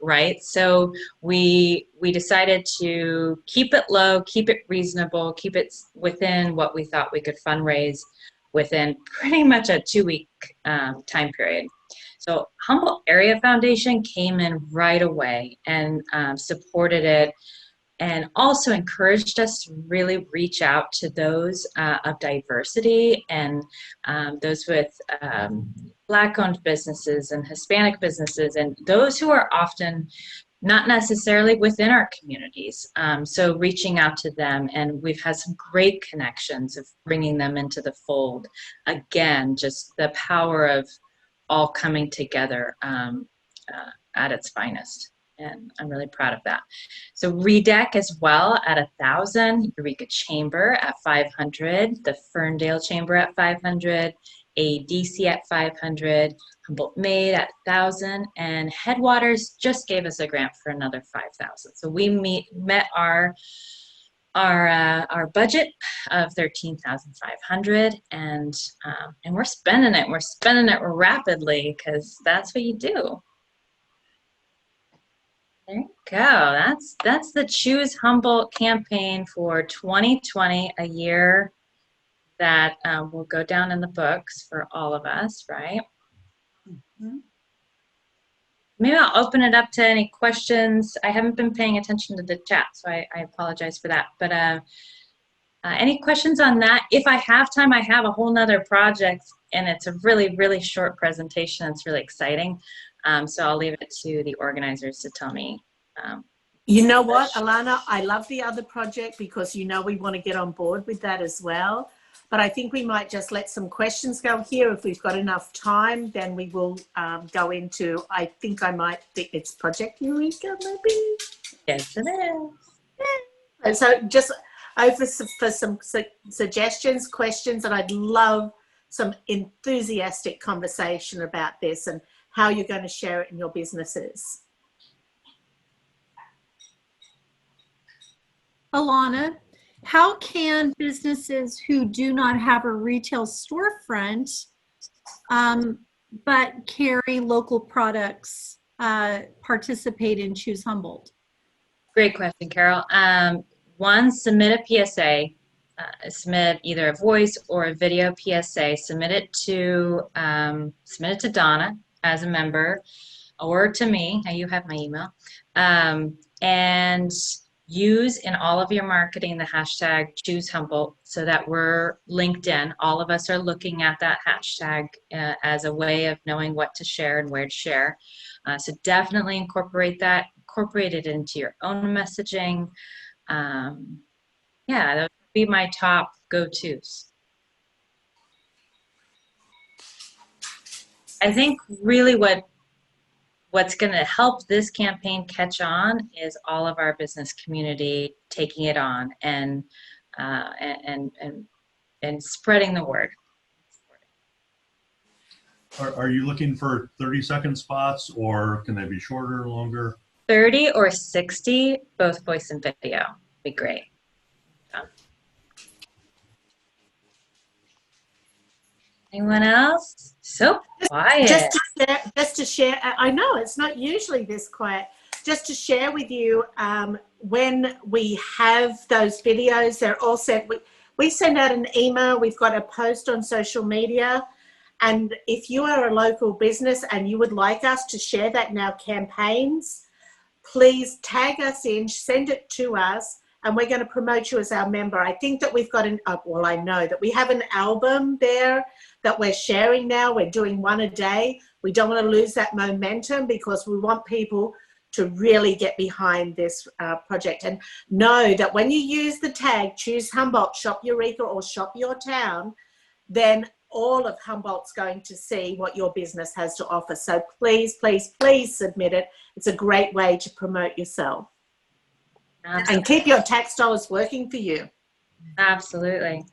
right? So we decided to keep it low, keep it reasonable, keep it within what we thought we could fundraise within pretty much a 2-week time period. So Humboldt Area Foundation came in right away and supported it, and also encouraged us to really reach out to those of diversity and those with Black-owned businesses and Hispanic businesses, and those who are often not necessarily within our communities. So reaching out to them, and we've had some great connections of bringing them into the fold. Again, just the power of all coming together at its finest. And I'm really proud of that. So REDEC as well at 1,000, Eureka Chamber at 500, the Ferndale Chamber at 500, ADC at 500, Humboldt Made at 1,000, and Headwaters just gave us a grant for another 5,000. So we met our budget of 13,500, and we're spending it. We're spending it rapidly because that's what you do. There you go. That's the Choose Humboldt campaign for 2020, a year that will go down in the books for all of us, right? Mm-hmm. Maybe I'll open it up to any questions. I haven't been paying attention to the chat, so I apologize for that. But any questions on that? If I have time, I have a whole nother project, and it's a really, really short presentation. It's really exciting. So I'll leave it to the organizers to tell me. You know what, Alana? I love the other project because we want to get on board with that as well. But I think we might just let some questions go here. If we've got enough time, then we will go into, I think it's Project Eureka, maybe? Yes, it is. And so just over for some suggestions, questions, and I'd love some enthusiastic conversation about this and how you're going to share it in your businesses. Alana, how can businesses who do not have a retail storefront but carry local products participate in Choose Humboldt? Great question, Carol. One, submit a PSA. Submit either a voice or a video PSA. Submit it to Donna as a member, or to me. Now you have my email. And use in all of your marketing the hashtag Choose Humboldt so that we're linked in. All of us are looking at that hashtag as a way of knowing what to share and where to share. So definitely incorporate that. Incorporate it into your own messaging. Yeah, that would be my top go-tos. I think really what's going to help this campaign catch on is all of our business community taking it on and spreading the word. Are you looking for 30-second spots, or can they be shorter or longer? 30 or 60, both voice and video would be great. Anyone else? So quiet. Just to share, I know it's not usually this quiet. Just to share with you, when we have those videos, they're all sent. We send out an email. We've got a post on social media, And if you are a local business and you would like us to share that in our campaigns, please tag us in, send it to us, and we're going to promote you as our member. I think that we've got well, I know that we have an album there that we're sharing now. We're doing one a day. We don't want to lose that momentum because we want people to really get behind this project. And know that when you use the tag, choose Humboldt, Shop Eureka, or Shop Your Town, then all of Humboldt's going to see what your business has to offer. So please, please, please submit it. It's a great way to promote yourself. Absolutely. And keep your tax dollars working for you. Absolutely.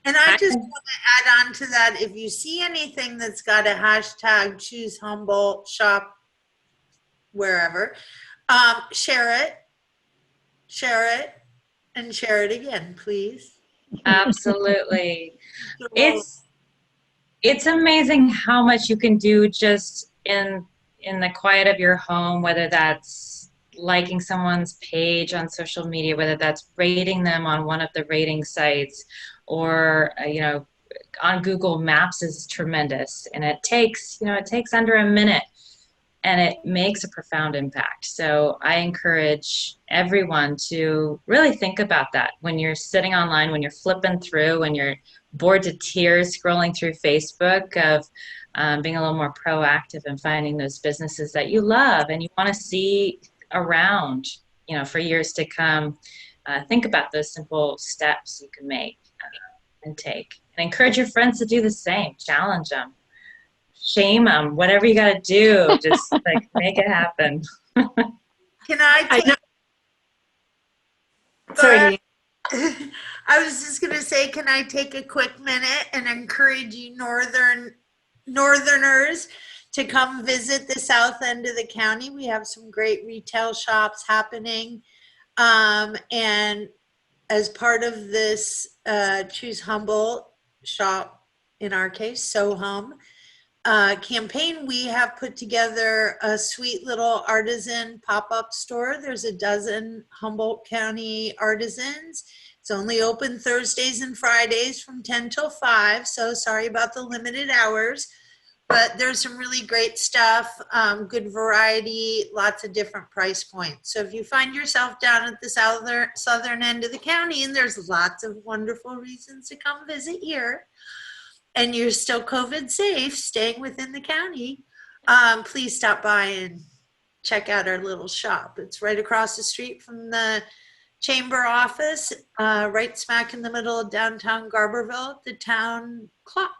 And I just want to add on to that, if you see anything that's got a hashtag, choose Humboldt, shop wherever, share it, and share it again, please. Absolutely. It's amazing how much you can do just in the quiet of your home, whether that's liking someone's page on social media, whether that's rating them on one of the rating sites, or on Google Maps is tremendous, and it takes under a minute, and it makes a profound impact. So I encourage everyone to really think about that when you're sitting online, when you're flipping through, when you're bored to tears scrolling through Facebook, of being a little more proactive and finding those businesses that you love and you want to see around, for years to come. Think about those simple steps you can make and take, and encourage your friends to do the same. Challenge them, shame them, whatever you got to do. Just make it happen. Can I take? Sorry. I was just going to say, can I take a quick minute and encourage you Northerners to come visit the south end of the county? We have some great retail shops happening. And as part of this Choose Humboldt, shop, in our case, SoHum, campaign, we have put together a sweet little artisan pop-up store. There's a dozen Humboldt County artisans. It's only open Thursdays and Fridays from 10 till 5, so sorry about the limited hours, but there's some really great stuff, good variety, lots of different price points. So if you find yourself down at the southern end of the county, and there's lots of wonderful reasons to come visit here, and you're still COVID safe, staying within the county, please stop by and check out our little shop. It's right across the street from the chamber office, right smack in the middle of downtown Garberville, the town clock.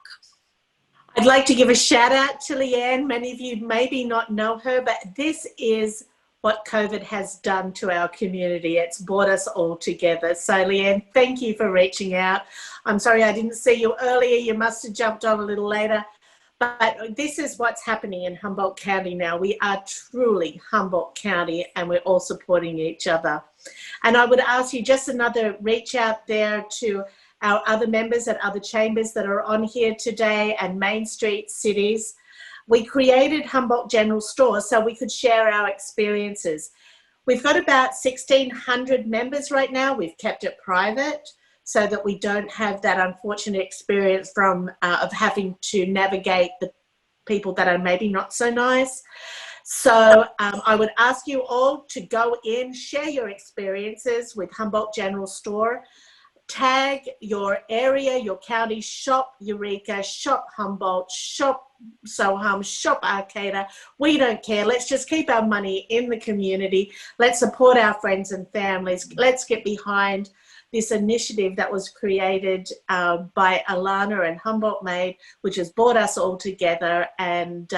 I'd like to give a shout out to Leanne. Many of you maybe not know her, but this is what COVID has done to our community. It's brought us all together. So Leanne, thank you for reaching out. I'm sorry I didn't see you earlier. You must have jumped on a little later. But this is what's happening in Humboldt County now. We are truly Humboldt County, and we're all supporting each other. And I would ask you just another reach out there to our other members at other chambers that are on here today and Main Street cities. We created Humboldt General Store so we could share our experiences. We've got about 1,600 members right now. We've kept it private so that we don't have that unfortunate experience of having to navigate the people that are maybe not so nice. So I would ask you all to go in, share your experiences with Humboldt General Store, tag your area, your county, shop Eureka, shop Humboldt, shop SoHum, shop Arcata. We don't care. Let's just keep our money in the community. Let's support our friends and families. Let's get behind this initiative that was created by Alana and Humboldt Made, which has brought us all together. And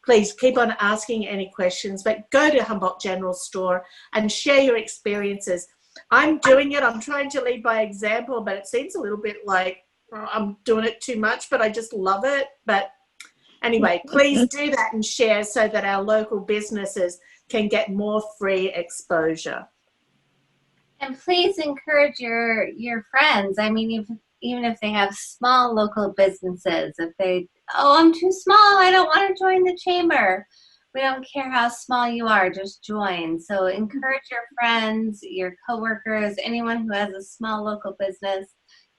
please keep on asking any questions, but go to Humboldt General Store and share your experiences. I'm doing it. I'm trying to lead by example, but it seems a little bit like I'm doing it too much, but I just love it. But anyway, please do that and share so that our local businesses can get more free exposure. And please encourage your friends. I mean, even if they have small local businesses, if they, oh, I'm too small, I don't want to join the chamber. We don't care how small you are, just join. So encourage your friends, your coworkers, anyone who has a small local business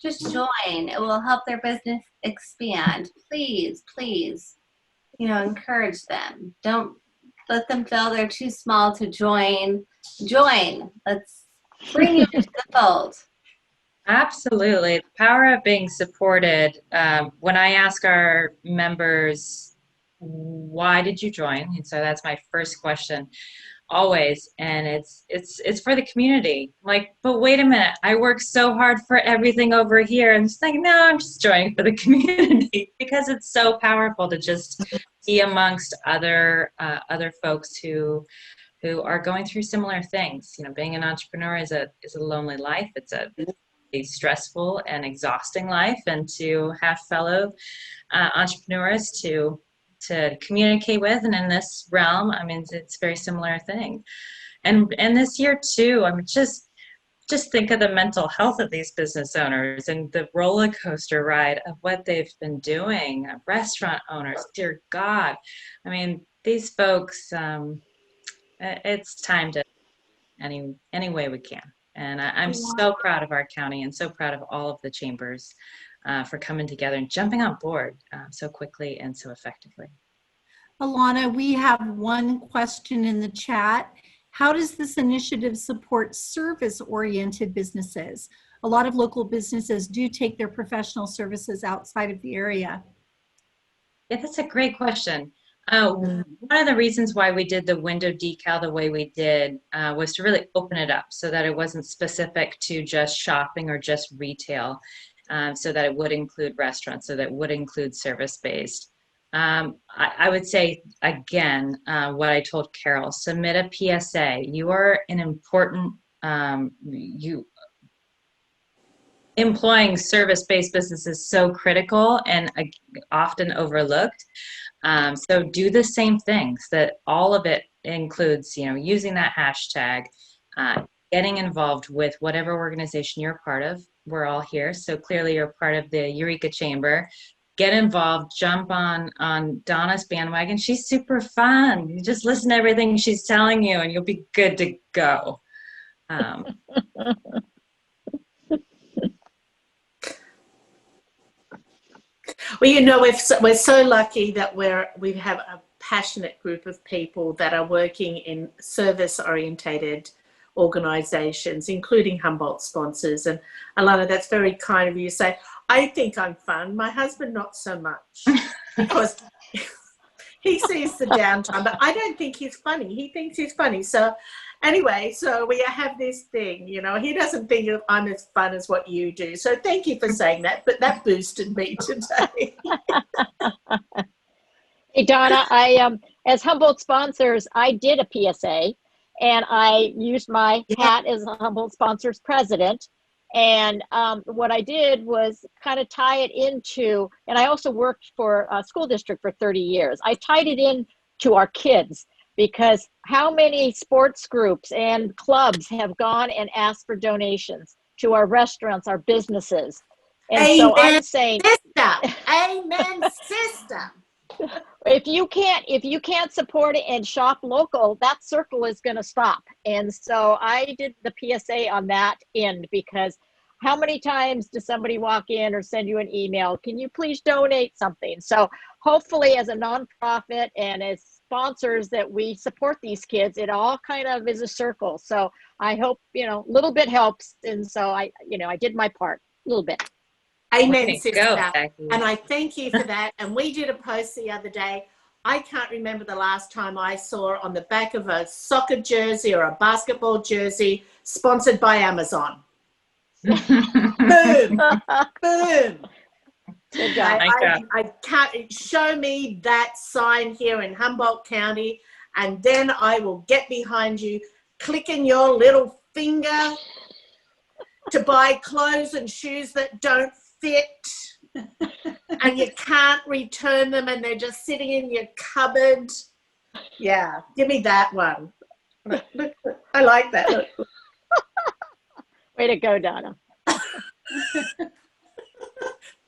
just join. It will help their business expand. Please, please, encourage them. Don't let them feel they're too small to join. Join. Let's bring you into the fold. Absolutely. The power of being supported. When I ask our members, why did you join? And so that's my first question always. And it's for the community. Like, but wait a minute, I work so hard for everything over here. And it's like, no, I'm just joining for the community because it's so powerful to just be amongst other folks who are going through similar things. Being an entrepreneur is a lonely life. It's a stressful and exhausting life, and to have fellow entrepreneurs to communicate with, and in this realm, I mean, it's a very similar thing. And this year too, I mean, just think of the mental health of these business owners and the roller coaster ride of what they've been doing. Restaurant owners, dear God, I mean, these folks, it's time to any way we can. And I'm so proud of our county and so proud of all of the chambers for coming together and jumping on board so quickly and so effectively. Alana, we have one question in the chat. How does this initiative support service-oriented businesses? A lot of local businesses do take their professional services outside of the area. Yeah, that's a great question. One of the reasons why we did the window decal the way we did was to really open it up so that it wasn't specific to just shopping or just retail, so that it would include restaurants, so that it would include service-based. I would say, again, what I told Carol, submit a PSA. You are an important, employing service-based business is so critical and often overlooked. So do the same things. That all of it includes, using that hashtag, getting involved with whatever organization you're part of. We're all here, so clearly you're part of the Eureka Chamber. Get involved, jump on Donna's bandwagon. She's super fun. You just listen to everything she's telling you and you'll be good to go. Well, we're so lucky that we have a passionate group of people that are working in service-orientated organizations, including Humboldt sponsors. And Alana, that's very kind of you to say. I think I'm fun. My husband, not so much, because he sees the downtime, but I don't think he's funny. He thinks he's funny. So anyway, so we have this thing, he doesn't think I'm as fun as what you do. So thank you for saying that, but that boosted me today. Hey, Donna, as Humboldt sponsors, I did a PSA, and I used my hat as a Humboldt sponsors president. And what I did was kind of tie it into, and I also worked for a school district for 30 years. I tied it in to our kids, because how many sports groups and clubs have gone and asked for donations to our restaurants, our businesses? And Amen, so I'm saying, sister. Amen, sister. If you can't support it and shop local, that circle is going to stop. And so I did the PSA on that end, because how many times does somebody walk in or send you an email, can you please donate something? So hopefully, as a nonprofit and as sponsors that we support these kids, it all kind of is a circle. So I hope, little bit helps. And so I did my part a little bit. Amen, sister. And I thank you for that. And we did a post the other day. I can't remember the last time I saw on the back of a soccer jersey or a basketball jersey sponsored by Amazon. Boom, boom. Good job. I can't show me that sign here in Humboldt County, and then I will get behind you, clicking your little finger to buy clothes and shoes that don't fit, and you can't return them, and they're just sitting in your cupboard. Yeah, give me that one. Look, I like that. Way to go, Donna.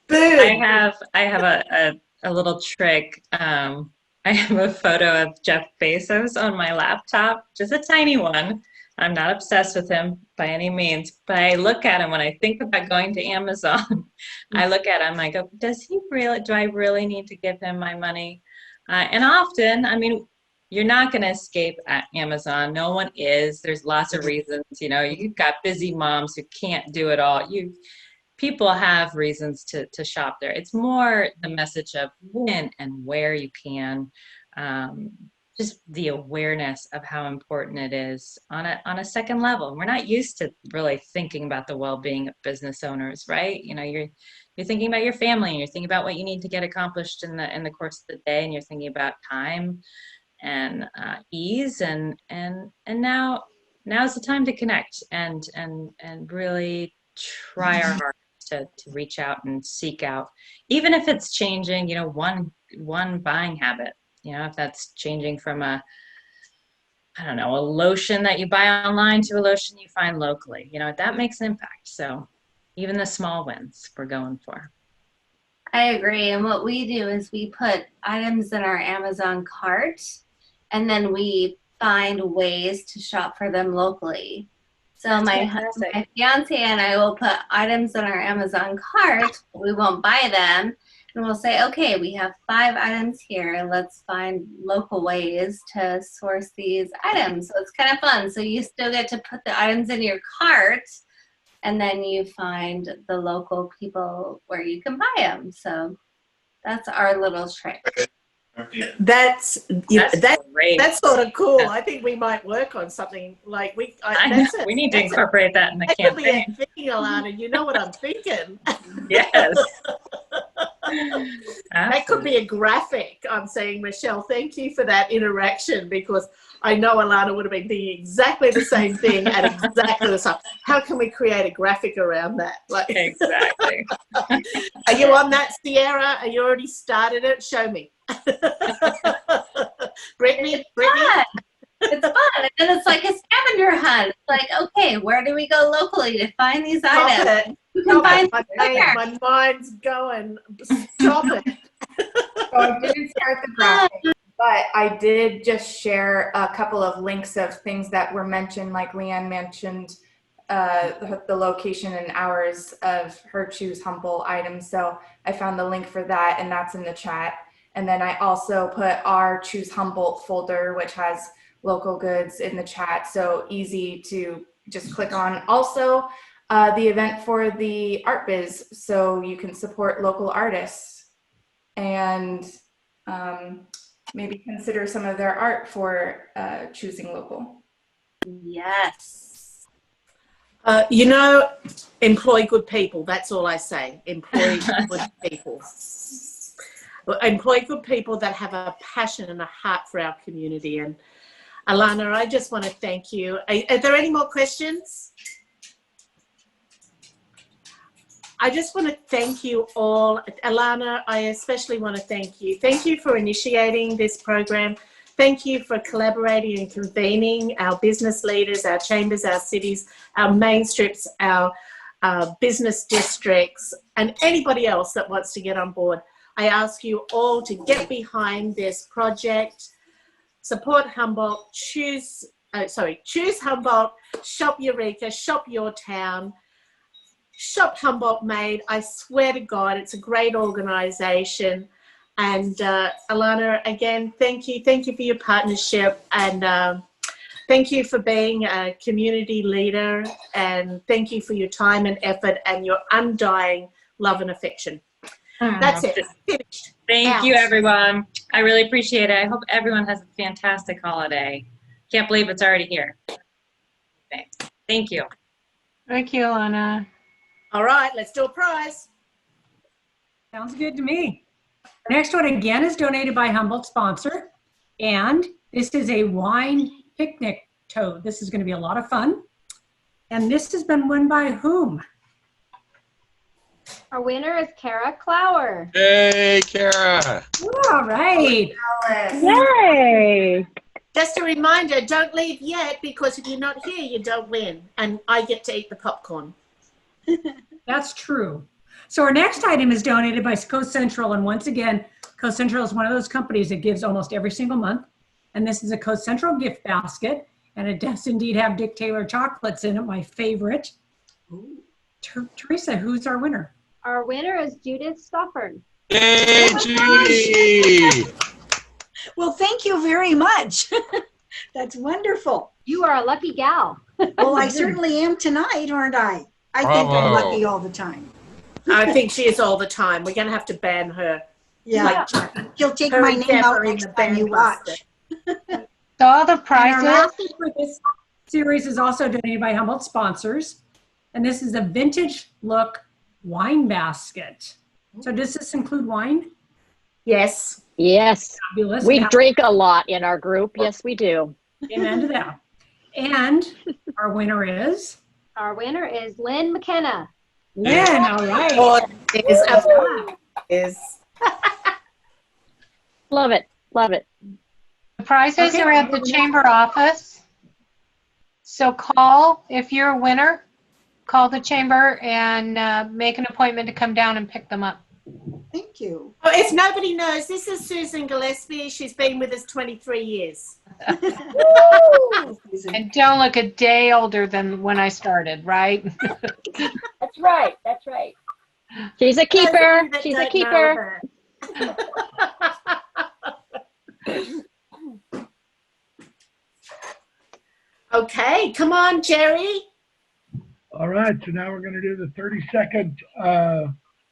Boom. I have a little trick. I have a photo of Jeff Bezos on my laptop, just a tiny one. I'm not obsessed with him by any means, but I look at him when I think about going to Amazon. I look at him, I go, do I really need to give him my money? And often, I mean, you're not going to escape at Amazon. No one is. There's lots of reasons. You know, you've got busy moms who can't do it all. People have reasons to shop there. It's more the message of when and where you can. Just the awareness of how important it is on a second level. We're not used to really thinking about the well-being of business owners, right? You know, you're thinking about your family, and you're thinking about what you need to get accomplished in the course of the day, and you're thinking about time and ease, and now's the time to connect and really try our hardest to reach out and seek out, even if it's changing, you know, one buying habit. You know, if that's changing from a lotion that you buy online to a lotion you find locally, you know, that makes an impact. So even the small wins we're going for. I agree. And what we do is we put items in our Amazon cart, and then we find ways to shop for them locally. So my fiance and I will put items in our Amazon cart. We won't buy them. And we'll say, okay, we have 5 items here. Let's find local ways to source these items. So it's kind of fun. So you still get to put the items in your cart, and then you find the local people where you can buy them. So that's our little trick. That's great. That's sort of cool. I think we might work on something like we need to incorporate that in the campaign. Could be a thing, Alana. You know what I'm thinking? Yes. That could be a graphic. I'm saying, Michelle, thank you for that interaction, because I know Alana would have been thinking exactly the same thing at exactly the same. How can we create a graphic around that? Like, exactly. Are you on that, Sierra? Are you already started it? Show me. Brittany? It's fun. And then it's like a scavenger hunt. It's like, okay, where do we go locally to find these items? You can find them there. My mind's going. Stop it. So I didn't start the graphic, but I did just share a couple of links of things that were mentioned, like Leanne mentioned the location and hours of her Choose Humboldt items. So I found the link for that, and that's in the chat. And then I also put our Choose Humboldt folder, which has local goods, in the chat. So easy to just click on. Also, the event for the Art Biz, so you can support local artists and maybe consider some of their art for choosing local. Yes. You know, employ good people. That's all I say. Employ good people. Employ good people that have a passion and a heart for our community. And Alana, I just want to thank you. Are there any more questions? I just want to thank you all. Alana, I especially want to thank you. Thank you for initiating this program. Thank you for collaborating and convening our business leaders, our chambers, our cities, our main strips, our business districts, and anybody else that wants to get on board. I ask you all to get behind this project, support Humboldt, choose Humboldt, shop Eureka, shop your town, shop Humboldt Made. I swear to God, it's a great organization. And Alana, again, thank you. Thank you for your partnership, and thank you for being a community leader, and thank you for your time and effort and your undying love and affection. That's it. Finished. Thank you, everyone. I really appreciate it. I hope everyone has a fantastic holiday. Can't believe it's already here. Okay. Thank you. Thank you, Alana. All right, let's do a prize. Sounds good to me. The next one again is donated by Humboldt sponsor, and this is a wine picnic tote. This is going to be a lot of fun. And this has been won by whom? Our winner is Kara Clower. Hey, Kara. All right. Yay. Just a reminder, don't leave yet, because if you're not here, you don't win. And I get to eat the popcorn. That's true. So our next item is donated by Coast Central. And once again, Coast Central is one of those companies that gives almost every single month. And this is a Coast Central gift basket. And it does indeed have Dick Taylor chocolates in it, my favorite. Teresa, who's our winner? Our winner is Judith Stofford. Yay, Judy! Well, thank you very much. That's wonderful. You are a lucky gal. Well, I certainly am tonight, aren't I? I think I'm lucky all the time. I think she is all the time. We're going to have to ban her. Yeah. She'll take my name out next time you watch. So all the And our prizes, last one for this series is also donated by Humboldt sponsors. And this is a vintage look wine basket. So does this include wine? Yes. Yes. Fabulous. We drink a lot in our group. Yes, we do. Amen to that. And our winner is? Our winner is Lynn McKenna. Lynn, all right. Oh, it is absolutely is. Love it. Love it. the prizes Okay. are at the chamber office. So call, if you're a winner, call the chamber and make an appointment to come down and pick them up. Thank you. Oh, if nobody knows, this is Susan Gillespie. She's been with us 23 years. And don't look a day older than when I started, right? That's right. That's right. She's a keeper. That She's a don't keeper. know her. Okay, come on, Jerry. All right, so now we're going to do the 30-second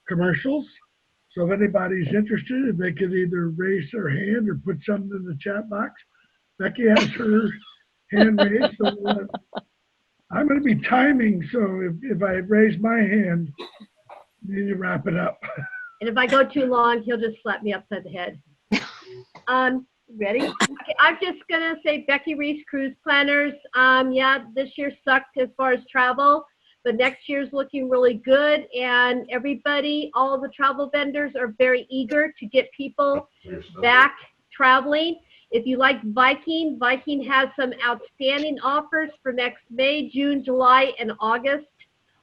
commercials. So if anybody's interested, if they could either raise their hand or put something in the chat box. Becky has her hand raised. So I'm going to be timing, so if I raise my hand, you need to wrap it up. And if I go too long, he'll just slap me upside the head. Ready? Okay, I'm just gonna say Becky Reese Cruise Planners. Yeah, this year sucked as far as travel, but next year's looking really good. And everybody, all the travel vendors are very eager to get people back traveling. If you like Viking, Viking has some outstanding offers for next May, June, July, and August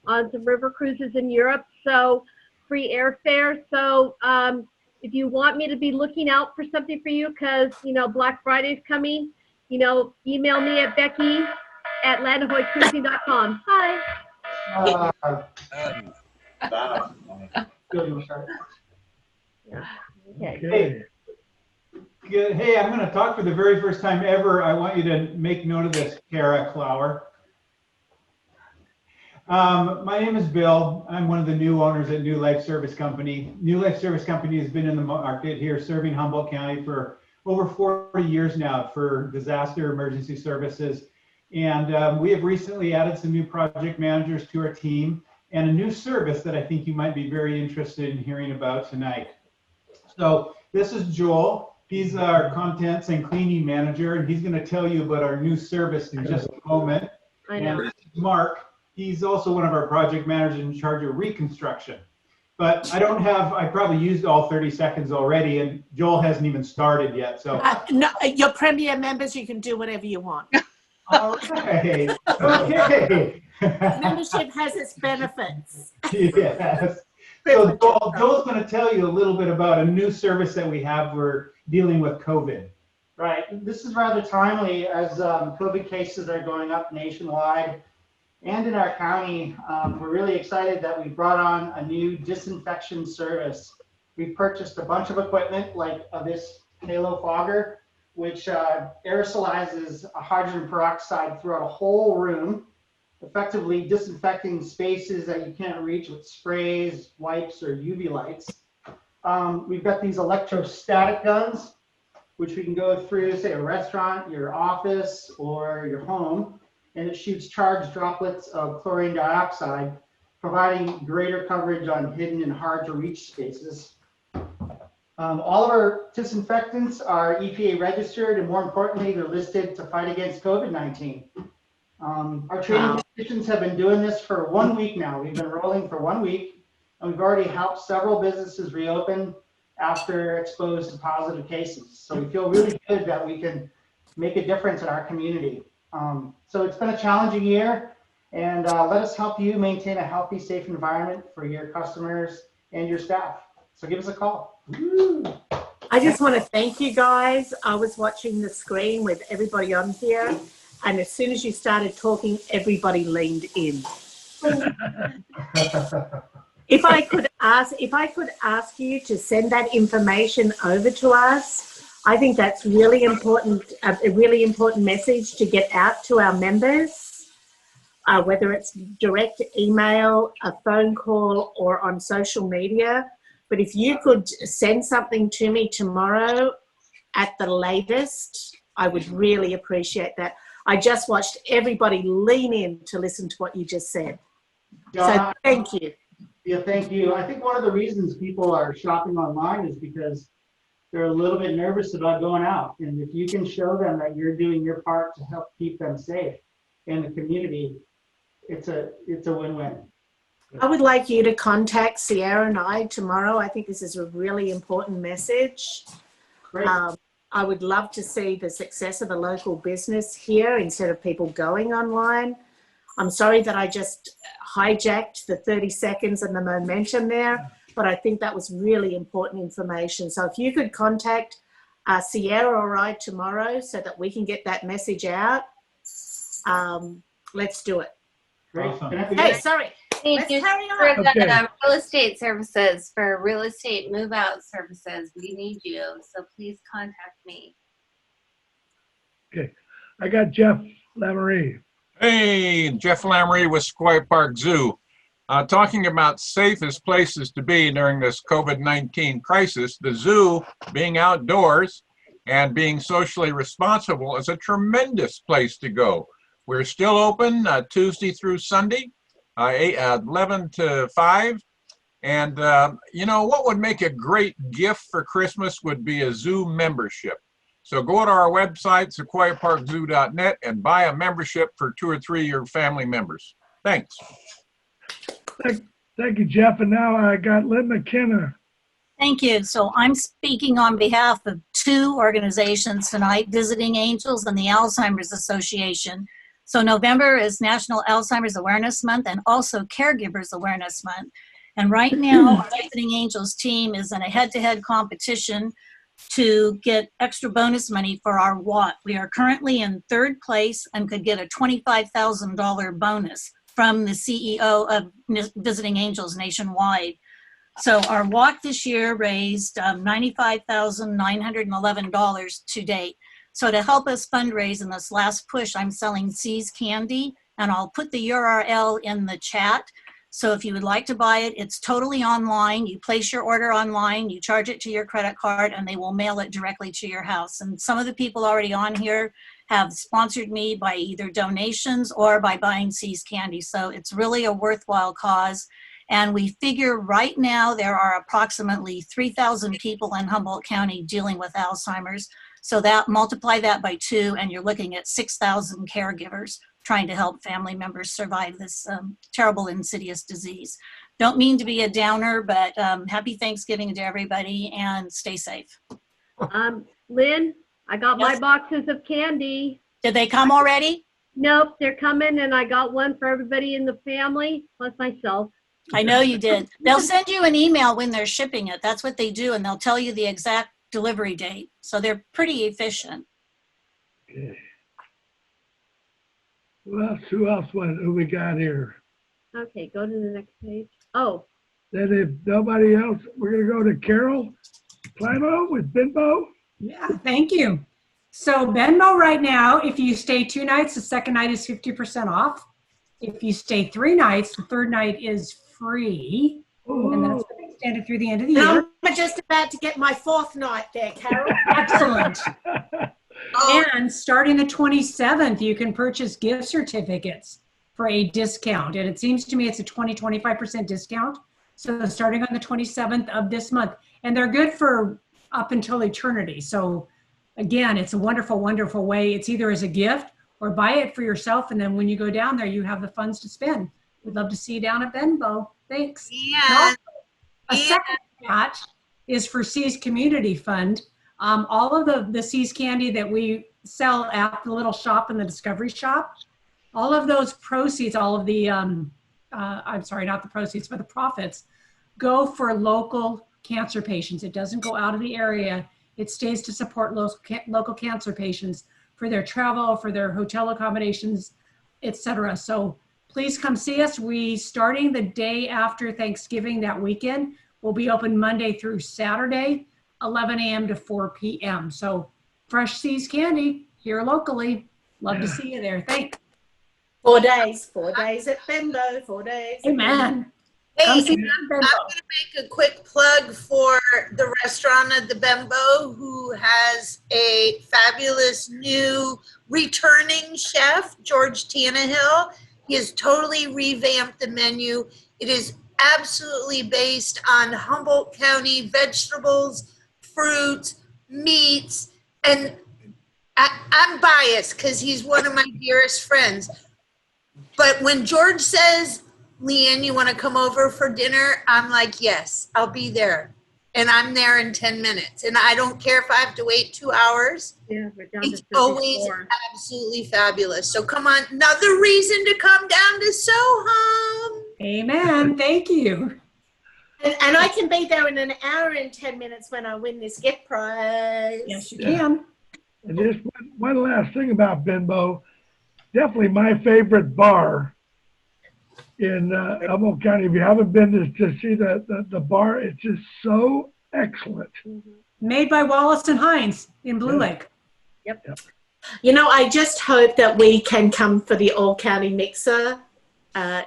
on some river cruises in Europe. So free airfare. So if you want me to be looking out for something for you, because, you know, Black Friday's coming, you know, email me at becky@lanahoycruising.com. Hi. Okay. Good. Hey, I'm going to talk for the very first time ever. I want you to make note of this, Kara Clower. My name is Bill. I'm one of the new owners at New Life Service Company. New Life Service Company has been in the market here serving Humboldt County for over 40 years now for disaster emergency services. And we have recently added some new project managers to our team and a new service that I think you might be very interested in hearing about tonight. So this is Joel. He's our contents and cleaning manager, and he's going to tell you about our new service in just a moment. I know. And this is Mark. He's also one of our project managers in charge of reconstruction. But I probably used all 30 seconds already, and Joel hasn't even started yet. So No, your premier members, you can do whatever you want. all right. Okay. Membership has its benefits. Yes. So Joel's going to tell you a little bit about a new service that we have. We're dealing with COVID. Right. This is rather timely as COVID cases are going up nationwide and in our county. We're really excited that we brought on a new disinfection service. We purchased a bunch of equipment like this Halo fogger, which aerosolizes a hydrogen peroxide throughout a whole room, effectively disinfecting spaces that you can't reach with sprays, wipes, or UV lights. We've got these electrostatic guns, which we can go through, say, a restaurant, your office, or your home, and it shoots charged droplets of chlorine dioxide, providing greater coverage on hidden and hard to reach spaces. All of our disinfectants are EPA registered, and more importantly, they're listed to fight against COVID-19. Our training technicians have been doing this for 1 week now. We've been rolling for 1 week, and we've already helped several businesses reopen after exposed to positive cases. So we feel really good that we can make a difference in our community. So it's been a challenging year, and let us help you maintain a healthy, safe environment for your customers and your staff. So give us a call. Woo. I just want to thank you guys. I was watching the screen with everybody on here, And as soon as you started talking, everybody leaned in. If I could ask you to send that information over to us, I think that's really important, a really important message to get out to our members, whether it's direct email, a phone call, or on social media. But if you could send something to me tomorrow at the latest, I would really appreciate that. I just watched everybody lean in to listen to what you just said. So thank you. Yeah, thank you. I think one of the reasons people are shopping online is because they're a little bit nervous about going out. And if you can show them that you're doing your part to help keep them safe in the community, it's a win-win. I would like you to contact Sierra and I tomorrow. I think this is a really important message. Great. I would love to see the success of a local business here instead of people going online. I'm sorry that I just hijacked the 30 seconds and the momentum there, but I think that was really important information. So if you could contact Sierra or I tomorrow so that we can get that message out, let's do it. Great. Awesome. Hey, sorry. Thank Let's you carry for on. the Okay. real estate services, for real estate move out services. We need you, so please contact me. Okay, I got Jeff Lamoureux. Hey, Jeff Lamoureux with Sequoia Park Zoo. Talking about safest places to be during this COVID-19 crisis, the zoo, being outdoors and being socially responsible, is a tremendous place to go. We're still open Tuesday through Sunday, 11 to 5. And you know, what would make a great gift for Christmas would be a zoo membership. So go to our website, sequoiaparkzoo.net, and buy a membership for 2 or 3 of your family members. Thanks. Thank you, Jeff. And now I got Lynn McKenna. Thank you. So I'm speaking on behalf of 2 organizations tonight, Visiting Angels and the Alzheimer's Association. So November is National Alzheimer's Awareness Month and also Caregivers Awareness Month. And right now, our Visiting Angels team is in a head-to-head competition to get extra bonus money for our walk. We are currently in 3rd place and could get a $25,000 bonus from the CEO of Visiting Angels nationwide. So our walk this year raised $95,911 to date. So to help us fundraise in this last push, I'm selling C's Candy, and I'll put the URL in the chat. So if you would like to buy it, it's totally online. You place your order online, you charge it to your credit card, and they will mail it directly to your house. And some of the people already on here have sponsored me by either donations or by buying C's Candy. So it's really a worthwhile cause. And we figure right now there are approximately 3,000 people in Humboldt County dealing with Alzheimer's. So that multiply that by 2, and you're looking at 6,000 caregivers trying to help family members survive this terrible, insidious disease. Don't mean to be a downer, but happy Thanksgiving to everybody, and stay safe. Lynn, I got my boxes of candy. Did they come already? Nope, they're coming, and I got one for everybody in the family, plus myself. I know you did. They'll send you an email when they're shipping it. That's what they do, and they'll tell you the exact delivery date. So they're pretty efficient. Okay. Who else who we got here? Okay, go to the next page. Oh. Then if nobody else, we're gonna go to Carol Plano with Benbow. Yeah, thank you. So Benbow right now, if you stay 2 nights, the second night is 50% off. If you stay 3 nights, the 3rd night is free. Ooh. And then it's going to be extended through the end of the year. I'm just about to get my 4th night there, Carol. Excellent. And starting the 27th, you can purchase gift certificates for a discount. And it seems to me it's a 25% discount. So starting on the 27th of this month. And they're good for up until eternity. So again, it's a wonderful, wonderful way. It's either as a gift or buy it for yourself. And then when you go down there, you have the funds to spend. We'd love to see you down at Benbow. Thanks. Yeah. A second batch is for C's Community Fund. All of the C's candy that we sell at the little shop in the Discovery Shop, all of those proceeds, all of the, I'm sorry, not the proceeds, but the profits, go for local cancer patients. It doesn't go out of the area. It stays to support local cancer patients for their travel, for their hotel accommodations, etc. So please come see us. We starting the day after Thanksgiving that weekend. We'll be open Monday through Saturday, 11 a.m. to 4 p.m. So fresh Seas Candy here locally. Love to see you there. Thanks. 4 days at Bimbo, 4 days. Amen. Hey, Come see I'm me at Bimbo. going to make a quick plug for the restaurant at the Bembo, who has a fabulous new returning chef, George Tannehill. He has totally revamped the menu. It is absolutely based on Humboldt County vegetables, fruits, meats, and I'm biased because he's one of my dearest friends. But when George says, Leanne, you want to come over for dinner? I'm like, yes, I'll be there. And I'm there in 10 minutes. And I don't care if I have to wait 2 hours. Yeah, we're down It's to 34. always absolutely fabulous. So come on, another reason to come down to Soham. Amen. Thank you. And I can be there in an hour and 10 minutes when I win this gift prize. Yes, you can. And just one last thing about Bimbo. Definitely my favorite bar in Humboldt County. If you haven't been to see the bar, it's just so excellent. Made by Wallace and Hines in Blue Lake. Yep. You know, I just hope that we can come for the all-county mixer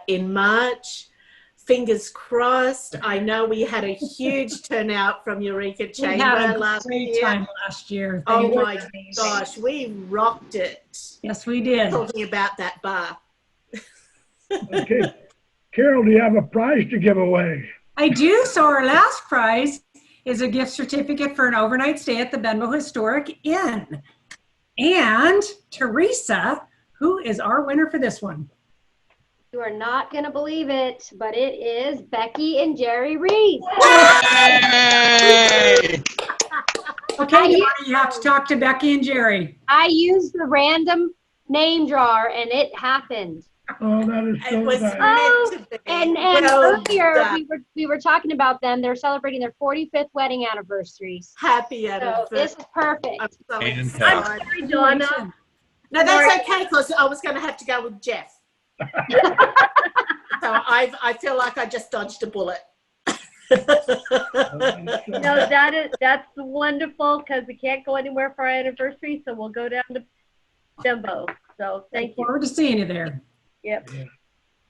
in March. Fingers crossed. I know we had a huge turnout from Eureka We had Chamber a last great year. time last year. Oh They were my gosh, we rocked it. Yes, we did. Talking about that bar. Okay. Carol, do you have a prize to give away? I do. So our last prize is a gift certificate for an overnight stay at the Benbow Historic Inn. And Teresa, who is our winner for this one? You are not going to believe it, but it is Becky and Jerry Reese. Okay, you have to talk to Becky and Jerry. I used the random name drawer and it happened. Oh, that is so was nice. Oh, and Well earlier done. we were talking about them. They're celebrating their 45th wedding anniversaries. Happy So anniversary. this is perfect. I'm so Fantastic. excited. Sorry, Donna. No, that's okay because I was going to have to go with Jeff. So I feel like I just dodged a bullet. No, that's wonderful because we can't go anywhere for our anniversary, so we'll go down to Bimbo. So thank you. Forward to seeing you there. Yep.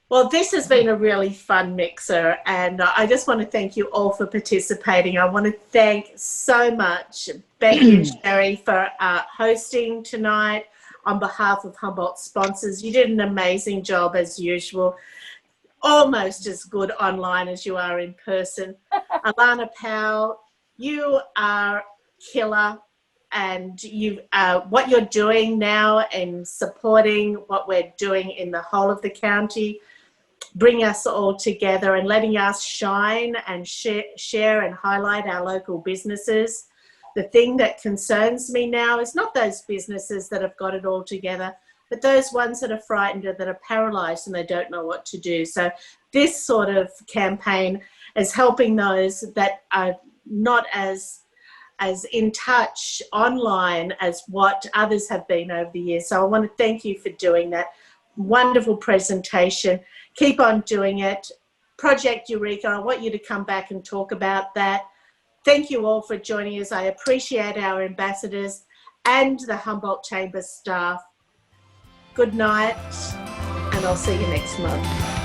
Well, this has been a really fun mixer, and I just want to thank you all for participating. I want to thank so much Becky and Sherry for hosting tonight on behalf of Humboldt sponsors. You did an amazing job as usual, almost as good online as you are in person. Alana Powell, you are killer. And you, what you're doing now and supporting what we're doing in the whole of the county, bring us all together and letting us shine and share and highlight our local businesses. The thing that concerns me now is not those businesses that have got it all together, but those ones that are frightened or that are paralyzed and they don't know what to do. So this sort of campaign is helping those that are not as in touch online as what others have been over the years. So I want to thank you for doing that. Wonderful presentation. Keep on doing it. Project Eureka, I want you to come back and talk about that. Thank you all for joining us. I appreciate our ambassadors and the Humboldt Chamber staff. Good night, and I'll see you next month.